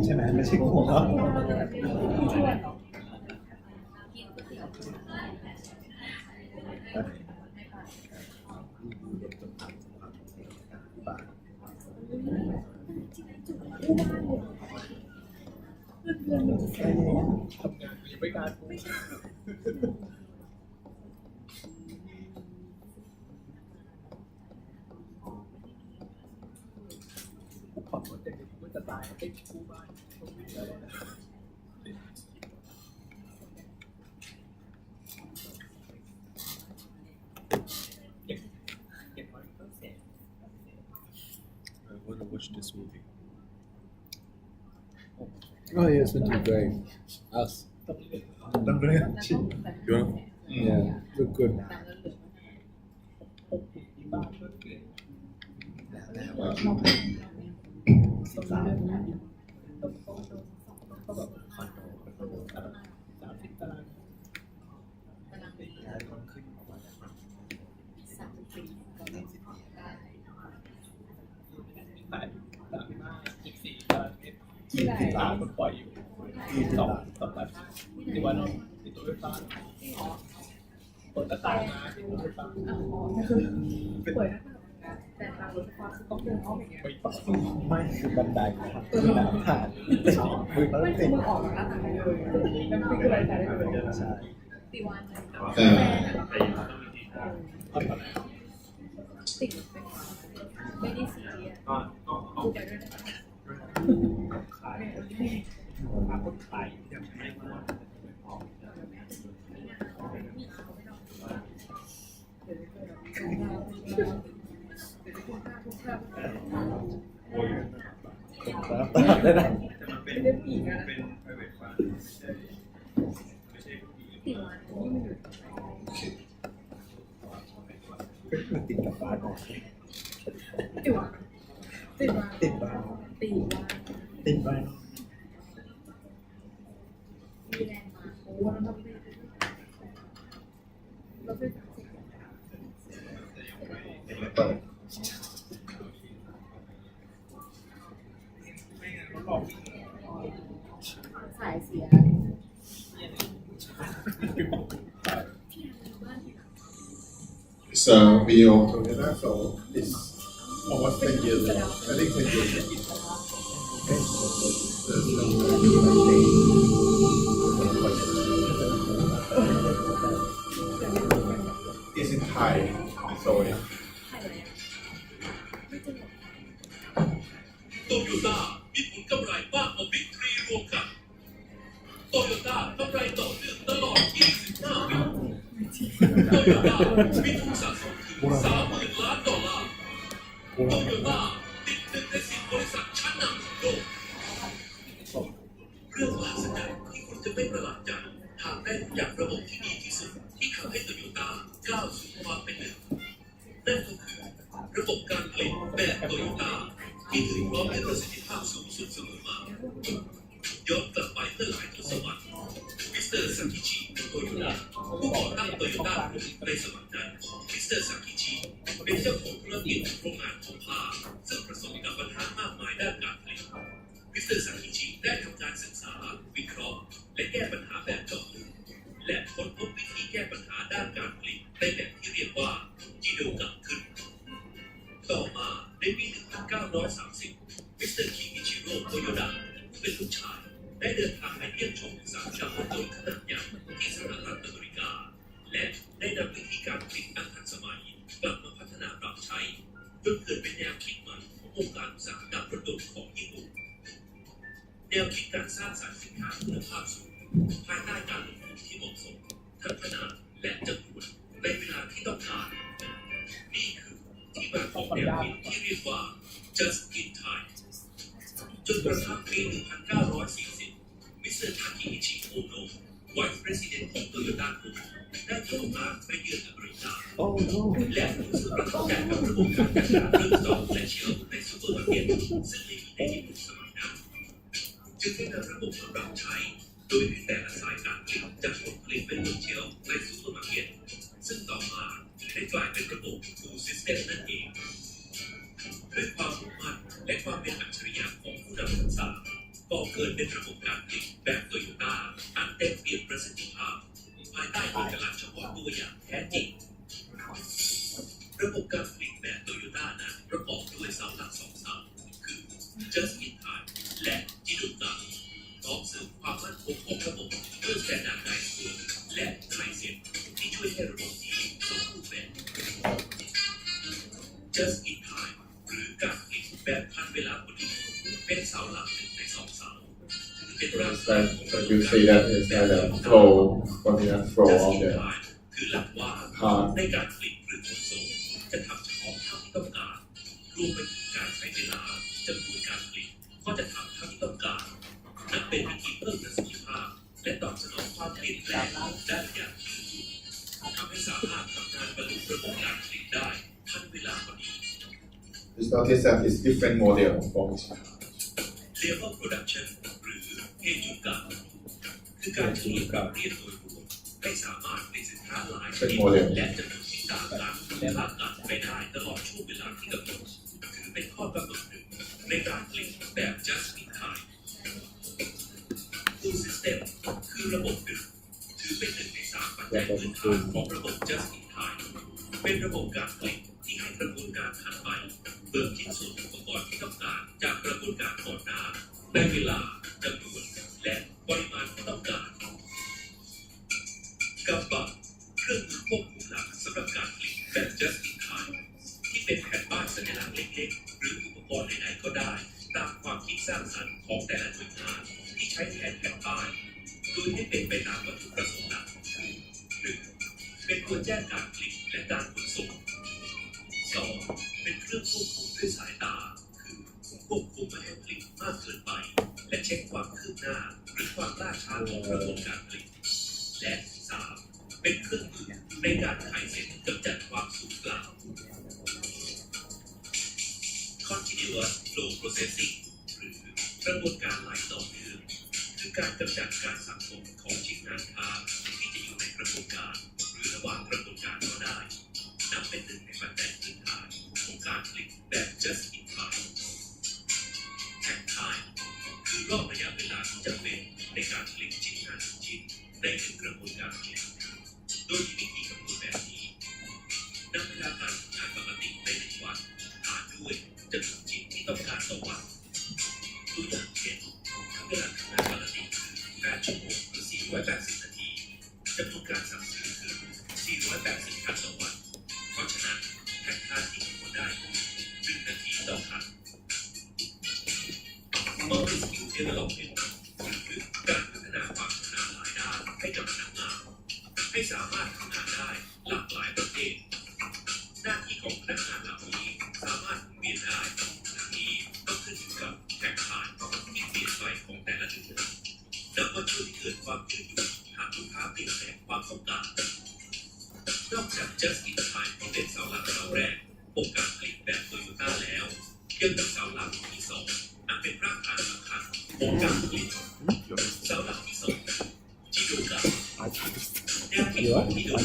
ใช่ไหมไม่ใช่หัวI want to watch this movie. Oh yeah, it's meant to be great. Us. You want? Yeah, look good. ต่อไปที่วันที่ตัวไฟฟ้าเปิดหน้าต่างมาที่ตัวไฟฟ้า เปิดหน้าต่างแต่ทางรถไฟฟ้าคือต้องเดินอ้อมอย่างเงี้ย ไม่คือบันไดครับคือหน้าต่างมือ ไม่ ติด มึงออกจากหน้าต่างได้เลยแล้วมันคืออะไรได้เลย ใช่ ตีวันเลย อ่า ติดไม่ได้ซีเรียสดูไปด้วยนะ ขายคนขายยังไม่มาได้ไหม เป็นเรื่องผีนะตีวันนี่มันอยู่ ติดกับบ้านออก ตีวันตีวัน ติดบ้าน ตีวัน ติดบ้าน มีแรงมาโอ้วันนั้นเราไป เปิด สายเสีย It's a VO Toyota, so it's almost 10 years ago. I think 10 years ago. It's in Thai, so yeah. โตโยต้ามีผลกำไรมากกว่าบิ๊กทรีรวมกันโตโยต้ากำไรต่อเนื่องตลอด 25 ปีโตโยต้ามีทุนสะสมถึง 30,000 ล้านดอลลาร์โตโยต้าติดหนึ่งใน10 บริษัทชั้นนำของโลกเรื่องมหัศจรรย์ที่คุณจะไม่ประหลาดใจหากได้รู้จักระบบที่ดีที่สุดที่ทำให้โตโยต้าก้าวสู่ความเป็นหนึ่งนั่นก็คือระบบการผลิตแบบโตโยต้าที่ถึงพร้อมด้วยประสิทธิภาพสูงสุดเสมอมาย้อนกลับไปเมื่อหลายทศวรรษมิสเตอร์ซากิชิโตโยต้าผู้ก่อตั้งโตโยต้ากรุ๊ปในสมัยนั้นมิสเตอร์ซากิชิเป็นเจ้าของธุรกิจโรงงานทอผ้าซึ่งประสบกับปัญหามากมายด้านการผลิตมิสเตอร์ซากิชิได้ทำการศึกษาวิเคราะห์และแก้ปัญหาแบบเจาะลึกและค้นพบวิธีแก้ปัญหาด้านการผลิตในแบบที่เรียกว่าจิโดกะขึ้นต่อมาในปี 1930 มิสเตอร์คิงิชิโร่โตโยดะผู้เป็นลูกชายได้เดินทางไปเยี่ยมชมอุตสาหกรรมรถยนต์ขนาดใหญ่ที่สหรัฐอเมริกา และได้นำวิธีการผลิตอันทันสมัยกลับมาพัฒนาปรับใช้จนเกิดเป็นแนวคิดใหม่ขององค์การอุตสาหกรรมรถยนต์ของญี่ปุ่นแนวคิดการสร้างสรรค์สินค้าคุณภาพสูงภายใต้การลงทุนที่เหมาะสมทั้งขนาดและจำนวนในเวลาที่ต้องการนี่คือที่มาของแนวคิดที่เรียกว่า just in time จนกระทั่งปี 1940 มิสเตอร์ทาเคฮิชิโอโนะ Vice President ของโตโยต้ากรุ๊ปได้มีโอกาสไปเยือนอเมริกาและรู้สึกประทับใจกับระบบการจัดการเรื่องสต็อกและเชลฟ์ในซูเปอร์มาร์เก็ตซึ่งมีอยู่ในญี่ปุ่นสมัยนั้นจึงได้นำระบบมาปรับใช้โดยให้แต่ละสายการผลิตจัดผลผลิตเป็นบนเชลฟ์ในซูเปอร์มาร์เก็ตซึ่งต่อมาได้กลายเป็นระบบ Full System นั่นเองด้วยความมุ่งมั่นและความเป็นอัจฉริยะของผู้นำทักษะก่อเกิดเป็นระบบการผลิตแบบโตโยต้าอันเต็มเปี่ยมประสิทธิภาพภายใต้เอกลักษณ์เฉพาะตัวอย่างแท้จริงระบบการผลิตแบบโตโยต้านั้นประกอบด้วยเสาหลักสองเสาคือ Just in Time และจิโดกะพร้อมเสริมความมั่นคงของระบบด้วยสแตนดาร์ดไดโค้ดและไทรเซ็ตที่ช่วยให้ระบบนี้สมบูรณ์แบบ Just in Time หรือการผลิตแบบทันเวลาพอดีเป็นเสาหลักหนึ่งในสองเสาถือเป็นรากฐานของ But you say that is like a flow, continuous flow Just of in the Time คือหลักว่าในการผลิตหรือขนส่งจะทำเฉพาะเท่าที่ต้องการรวมไปถึงการใช้เวลาจำนวนการผลิตก็จะทำเท่าที่ต้องการนั่นเป็นวิธีเพิ่มประสิทธิภาพและตอบสนองความเปลี่ยนแปลงด้านอย่างยิ่งทำให้สามารถทำงานบรรลุระบบการผลิตได้ทันเวลาพอดี Just notice that it's different model for each car. Level Production หรือเอจูกะคือการเฉลี่ยการเรียนโดยรวมให้สามารถผลิตสินค้าหลายชนิดและจำนวนที่ต่างกันและหลากหลายไปได้ตลอดช่วงเวลาที่กำหนดถือเป็นข้อกำหนดหนึ่งในการผลิตแบบ Just in Time ผู้ส แต่พื้นฐานของระบบ Just in Time เป็นระบบการผลิตที่ให้กระบวนการถัดไปเบิกชิ้นส่วนอุปกรณ์ที่ต้องการจากกระบวนการก่อนหน้าในเวลาจำนวนและปริมาณที่ต้องการกับบัตรเครื่องมือควบคุมหลักสำหรับการผลิตแบบ Just in Time ที่เป็นแผ่นป้ายสัญลักษณ์เล็กๆหรืออุปกรณ์ใดๆก็ได้ตามความคิดสร้างสรรค์ของแต่ละหน่วยงานที่ใช้แทนแผ่นป้ายโดยให้เป็นไปตามวัตถุประสงค์หลัก 1. เป็นตัวแจ้งการผลิตและการขนส่ง 2. เป็นเครื่องควบคุมด้วยสายตาคือควบคุมไม่ให้ผลิตมากเกินไปและเช็คความคืบหน้าหรือความล่าช้าของกระบวนการผลิตและ 3. เป็นเครื่องมือในการขายเสร็จกำจัดความสูญเปล่า Continuous Flow Processing หรือกระบวนการไหลต่อเนื่องคือการกำจัดการสะสมของชิ้นงานค้าที่จะอยู่ในกระบวนการหรือระหว่างกระบวนการก็ได้นับเป็นหนึ่งในปัจจัยพื้นฐานของการผลิตแบบ Just in Time Tag Time คือรอบระยะเวลาที่จำเป็นในการผลิตชิ้นงานทุกชิ้นในหนึ่งกระบวนการผลิตโดยมีวิธีคำนวณแบบนี้นำเวลาการทำงานปกติใน1 วันหารด้วยจำนวนชิ้นที่ต้องการต่อวันตัวอย่างเช่นถ้าเวลาทำงานปกติคือ8 ชั่วโมงหรือ480 นาทีจำนวนการสั่งซื้อคือ480 คันต่อวันเพราะฉะนั้นแท็กค่าที่คำนวณได้คือ1 นาทีต่อคัน Multi Skill Development หรือการพัฒนาความชำนาญหลายด้านให้กับพนักงานให้สามารถทำงานได้หลากหลายประเภทหน้าที่ของพนักงานเหล่านี้สามารถเปลี่ยนได้ทั้งนี้ต้องขึ้นอยู่กับแท็กค่าที่เปลี่ยนไปของแต่ละเดือนนับว่าช่วยให้เกิดความยืดหยุ่นหากลูกค้าเปลี่ยนแปลงความต้องการนอกจาก Just in Time ที่เป็นเสาหลักเสาแรกองค์การผลิตแบบโตโยต้าแล้วยังมีเสาหลักที่ 2อันเป็นรากฐานสำคัญของการผลิตเสาหลักที่ 2จิโดกะแนวคิดของจิโดกะ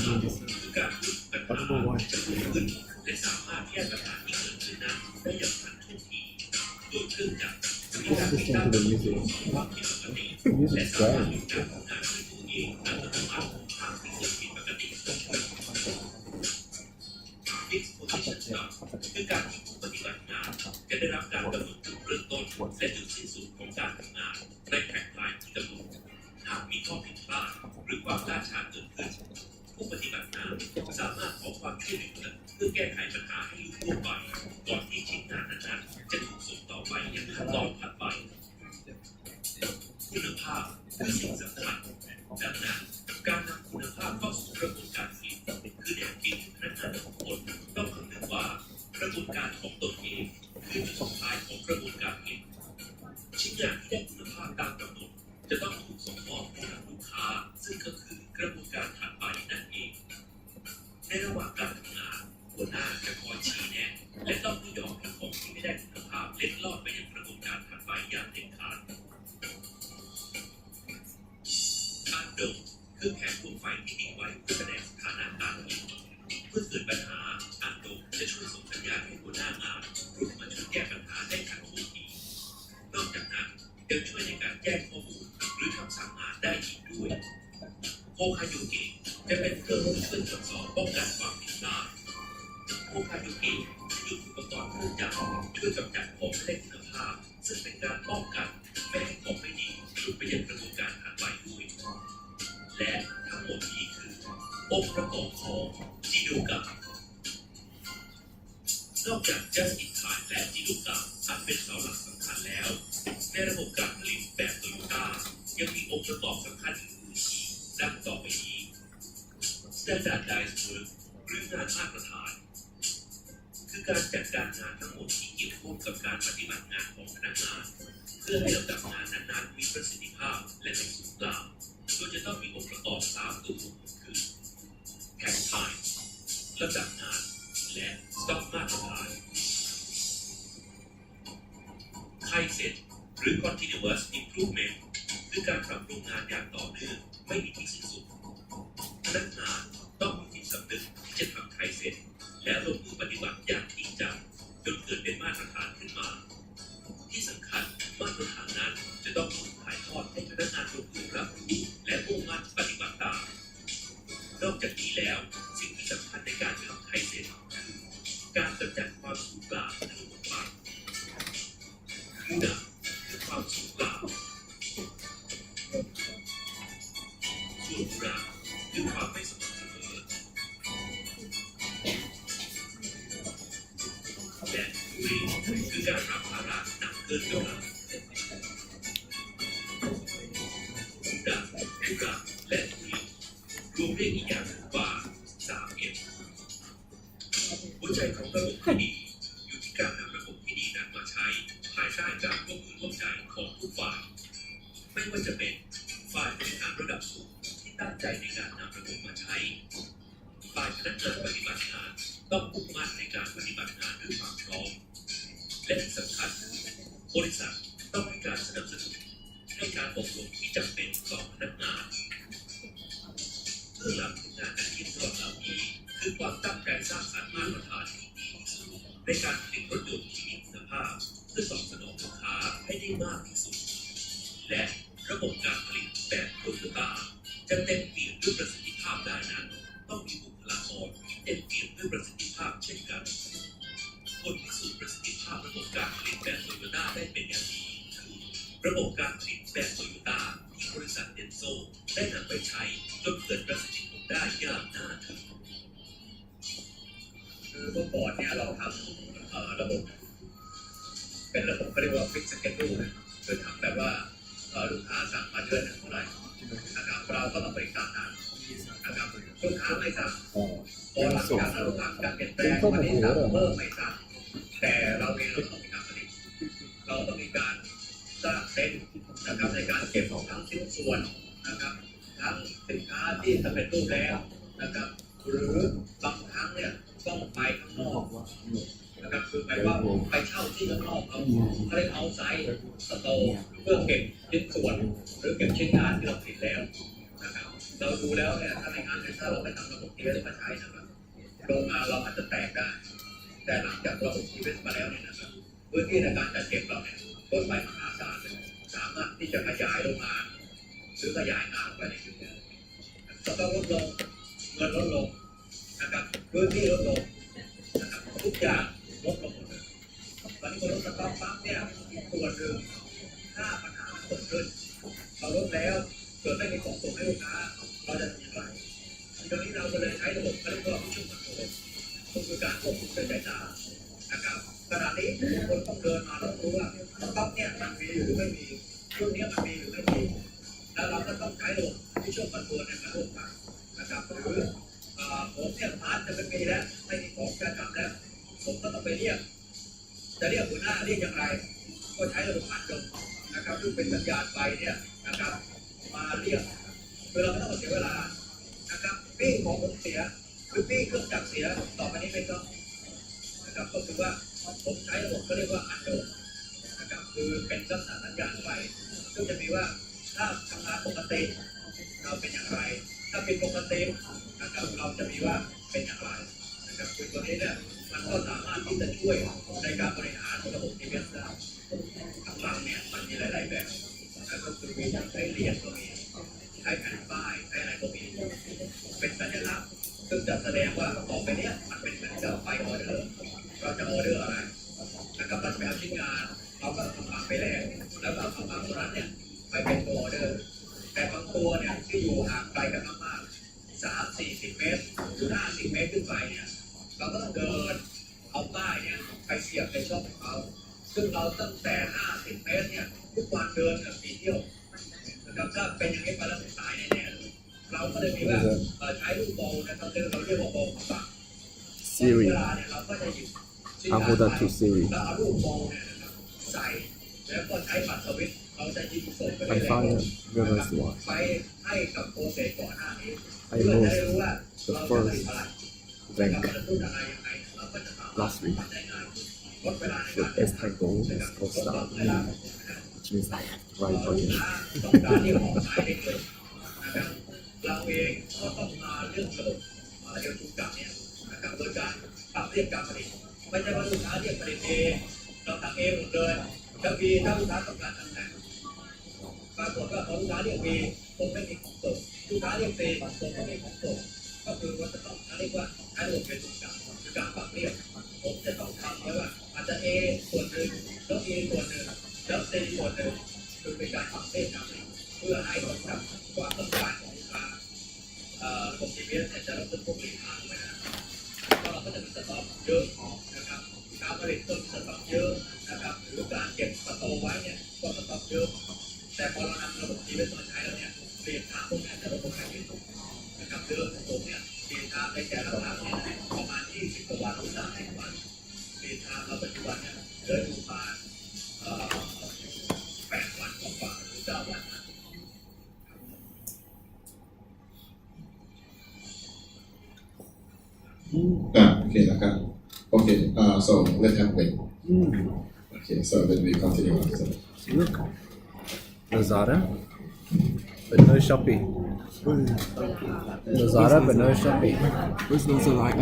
คือการลดปัญหาจะเกิดขึ้นและสามารถแก้ปัญหาที่เกิดขึ้นนั้นได้อย่างทันท่วงทีโดยเครื่องจักรมีการติดตั้งระบบความผิดปกติและสามารถหยุดการทำงานด้วยตัวเองอัตโนมัติหากมีสิ่งผิดปกติเกิดขึ้น Disposition Start คือการที่ผู้ปฏิบัติงานจะได้รับการกำหนดจุดเริ่มต้นและจุดสิ้นสุดของการทำงานในแท็กไลน์ที่กำหนดหากมีข้อผิดพลาดหรือความล่าช้าเกิดขึ้นผู้ปฏิบัติงานสามารถขอความช่วยเหลือเพื่อแก้ไขปัญหาให้ลุล่วงไปก่อนที่ชิ้นงานนั้นๆจะถูกส่งต่อไปยังขั้นตอนถัดไปคุณภาพคือสิ่งสำคัญดังนั้นการนำคุณภาพเข้าสู่กระบวนการผลิตคือแนวคิดที่พนักงานทุกคนต้องคำนึงว่ากระบวนการของตนเองคือจุดสุดท้ายของกระบวนการผลิตชิ้นงานที่ได้คุณภาพตามกำหนดจะต้องถูกส่งมอบให้กับลูกค้าซึ่งก็คือกระบวนการถัดไปนั่นเองในระหว่างการทำงานหัวหน้าจะคอยชี้แนะและต้องไม่ยอมให้ของที่ไม่ได้คุณภาพเล็ดลอดไปยังกระบวนการถัดไปอย่างเด็ดขาดอันโดคือแผงดวงไฟที่ติดไว้เพื่อแสดงสถานะการผลิตเมื่อเกิดปัญหาอันโดจะช่วยส่งสัญญาณให้หัวหน้างานรุกมาช่วยแก้ปัญหาได้ทันท่วงทีนอกจากนั้นยังช่วยในการแจ้งข้อมูลหรือคำสั่งงานได้อีกด้วยโฮคายุเกะจะเป็นเครื่องมือช่วยตรวจสอบป้องกันความผิดพลาดโฮคายุเกะคืออุปกรณ์เครื่องจักรช่วยกำจัดของไม่ได้คุณภาพซึ่งเป็นการป้องกันไม่ให้ของไม่ดีหลุดไปยังกระบวนการถัดไปด้วยและทั้งหมดนี้คือองค์ประกอบของจิโดกะนอกจาก Just in Time และจิโดกะอันเป็นเสาหลักสำคัญแล้วในระบบการผลิตแบบโตโยต้ายังมีองค์ประกอบสำคัญอื่นๆดังต่อไปนี้ Standardized Work หรืองานมาตรฐานคือการจัดการงานทั้งหมดที่เกี่ยวข้องกับการปฏิบัติงานของพนักงานเพื่อให้ลำดับงานนั้นๆมีประสิทธิภาพและไม่สูญเปล่าโดยจะต้องมีองค์ประกอบ3ตัวคือ Tag Time ลำดับงานและ Stock มาตรฐานไคเซ็นหรือ Continuous Improvement คือการปรับปรุงงานอย่างต่อเนื่องไม่มีที่สิ้นสุดพนักงานต้องมีจิตสำนึกที่จะทำไคเซ็นและลงมือปฏิบัติอย่างจริงจังจนเกิดเป็นมาตรฐานขึ้นมาที่สำคัญมาตรฐานนั้นจะต้องถูกถ่ายทอดให้พนักงานลงมือรับรู้และมุ่งมั่นปฏิบัติตามน ส่วนราคือความไม่สม่ำเสมอและบุรีคือการรับภาระหนักเกินกำลังดังดุระและบุรีรวมเรียกอีกอย่างว่า3M หัวใจของระบบที่ดีอยู่ที่การนำระบบที่ดีนั้นมาใช้ภายใต้การร่วมมือร่วมใจของทุกฝ่ายไม่ว่าจะเป็นฝ่ายบริหารระดับสูงที่ตั้งใจในการนำระบบมาใช้ฝ่ายพนักงานปฏิบัติงานต้องมุ่งมั่นในการปฏิบัติงานด้วยความพร้อมและที่สำคัญบริษัทต้องให้การสนับสนุนให้การอบรมที่จำเป็นต่อพนักงานเพื่อหลังงานการคิดรอบเหล่านี้คือความตั้งใจสร้างสรรค์มาตรฐานที่ดีที่สุดในการผลิตรถยนต์ที่มีคุณภาพเพื่อตอบสนองลูกค้าให้ได้มากที่สุดและระบบการผลิตแบบโตโยต้าจะเต็มเปี่ยมด้วยประสิทธิภาพได้นั้นต้องมีบุคลากรที่เต็มเปี่ยมด้วยประสิทธิภาพเช่นกันคนพิสูจน์ประสิทธิภาพระบบการผลิตแบบโตโยต้าได้เป็นอย่างดีคือระบบการผลิตแบบโตโยต้าที่บริษัทเดนโซได้นำไปใช้จนเกิดประสิทธิผลได้อย่างน่าทึ่งคือเมื่อก่อนเนี่ยเราทำระบบเป็นระบบเขาเรียกว่าฟิกซ์สเกจดูนะคือทำแบบว่าลูกค้าสั่งมาเดือนหนึ่งเท่าไหร่นะครับเราก็ต้องบริการนั้นนะครับลูกค้าไม่สั่งพอหลังจากเราทำการเปลี่ยนแปลงวันนี้สั่งเพิ่มไม่สั่งแต่เราเองเราต้องมีการผลิตเราต้องมีการสร้างเซ็ตนะครับในการเก็บของทั้งชิ้นส่วนนะครับทั้งสินค้าที่สำเร็จรูปแล้วนะครับหรือบางครั้งเนี่ยต้องไปข้างนอกนะครับคือหมายว่าไปเช่าที่ข้างนอกเขาเรียกเอาไซต์สโตร์เพื่อเก็บชิ้นส่วนหรือเก็บชิ้นงานที่เราผลิตแล้วนะครับเราดูแล้วเนี่ยถ้าในงานถ้าเราไม่ทำระบบทีเวสมาใช้นะครับโรงงานเราอาจจะแตกได้แต่หลังจากระบบทีเวสมาแล้วเนี่ยนะครับพื้นที่ในการจัดเก็บเราเนี่ยลดไปมหาศาลสามารถที่จะขยายโรงงานหรือขยายงานไปในจุดนี้สต็อกลดลงเงินลดลงนะครับพื้นที่ลดลงนะครับทุกอย่างลดลงหมดเลยตอนนี้พอลดสต็อกปั๊บเนี่ยส่วนหนึ่งถ้าปัญหาเกิดขึ้นเราลดแล้วเกิดไม่มีของส่งให้ลูกค้าเราจะทำอย่างไรตอนนี้เราก็เลยใช้ระบบเขาเรียกว่าชุดคอนโทรลก็คือการควบคุมสายตานะครับขณะนี้คนต้องเดินมาแล้วรู้ว่าสต็อกเนี่ยมันมีหรือไม่มีช่วงนี้มันมีหรือไม่มีแล้วเราก็ต้องใช้ระบบที่ช่วยคอนโทรลในการร่วมกันนะครับหรือผมเนี่ยพาร์ทจะไม่มีแล้วไม่มีของจะทำแล้วผมก็ต้องไปเรียกจะเรียกหัวหน้าเรียกอย่างไรก็ใช้ระบบอัดลมนะครับซึ่งเป็นสัญญาณไฟเนี่ยนะครับมาเรียกคือเราไม่ต้องเสียเวลานะครับปี้ของผมเสียหรือปี้เครื่องจักรเสียต่อไปนี้ไม่ต้องนะครับก็คือว่าผมใช้ระบบก็เรียกว่าอัดลมนะครับคือเป็นลักษณะสัญญาณไฟซึ่งจะมีว่าถ้าทำงานปกติเราเป็นอย่างไรถ้าเป็นปกตินะครับเราจะมีว่าเป็นอย่างไรนะครับคือตัวนี้เนี่ยมันก็สามารถที่จะช่วยในการบริหารระบบทีวีได้ข้างหลังเนี่ยมันมีหลายๆแบบแล้วก็คือมีทั้งใช้เหรียญก็มีใช้แผ่นป้ายใช้อะไรก็มีเป็นสัญลักษณ์ซึ่งจะแสดงว่าต่อไปเนี้ยมันเป็นเหมือนกับไฟออเดอร์เราจะออเดอร์อะไรนะครับเราจะไปเอาชิ้นงานเราก็ทำมาไปแล้วแล้วเราทำมาตัวนั้นเนี่ยไปเป็นตัวออเดอร์แต่บางตัวเนี่ยที่อยู่ห่างไกลกันมากๆ30-40 เมตรหรือ50 เมตรขึ้นไปเนี่ยเราก็ต้องเดินเอาป้ายเนี่ยไปเสียบในช่องของเขาซึ่งเราตั้งแต่50 เมตรเนี่ยทุกวันเดินกับ4 เที่ยวนะครับถ้าเป็นอย่างนี้ไปแล้วตายแน่ๆเราก็เลยมีว่าใช้ลูกบอลนะครับเราเรียกว่าบอลฝั่งเวลาเนี่ยเราก็จะหยิบAhuda to Siri แล้วเอาลูกบอลเนี่ยนะครับใส่แล้วก็ใช้บัตรสวิตช์เราจะยิงส่งไป I find reverse one ไปให้กับโปรเซสก่อนหน้านี้ I เพื่อจะ lost ได้รู้ว่า the เราจะผลิต first อะไร rank จะพูดอะไรยังไงเราก็จะสามารถ last week ได้ง่ายลดเวลาใน the การเดิน S ทาง type goal is called star which means right button ต้องการที่ออกขายได้เลยนะครับเราเองก็ต้องมาเรื่องระบบเรื่องทุกอย่างเนี่ยนะครับโดยการปรับเรียกการผลิตไม่ใช่ว่าลูกค้าเรียกผลิตเองเราทำเองหมดเลยถ้ามีถ้าลูกค้าต้องการทำแต่ปรากฏว่าพอลูกค้าเรียกมีผมไม่มีของส่งลูกค้าเรียกเองผมไม่มีของส่งก็คือว่าจะต้องเรียกว่าใช้ระบบเป็นทุกอย่างคือการปรับเรียกผมจะต้องทำไว้ว่าอาจจะ A ส่วนหนึ่งแล้ว A ส่วนหนึ่งแล้ว C ส่วนหนึ่งคือเป็นก การปรับเปลี่ยนเพื่อให้ตรงกับความต้องการของลูกค้าระบบ GPS เนี่ยจะระบุพวกลีดทางไว้นะก็เราก็จะมีสต็อกเยอะนะครับการผลิตก็มีสต็อกเยอะนะครับหรือการเก็บสต็อกไว้เนี่ยก็สต็อกเยอะแต่พอเรานำระบบ GPS มาใช้แล้วเนี่ยลีดทางพวกนี้จะลดลงไปนิดนึงนะครับเดือนตรงเนี่ยลีดทางในแต่ละทางเนี่ยประมาณ20 กว่าวันหรือ30 วันลีดทางเราปัจจุบันเนี่ยเหลืออยู่ประมาณ8 วันกว่าหรือ9 วันนะ Okay นะครับ Okay so let's have wait Okay so then we continue so Look. Lazada, but no Shopee. Lazada, but no Shopee. Where's Lazada?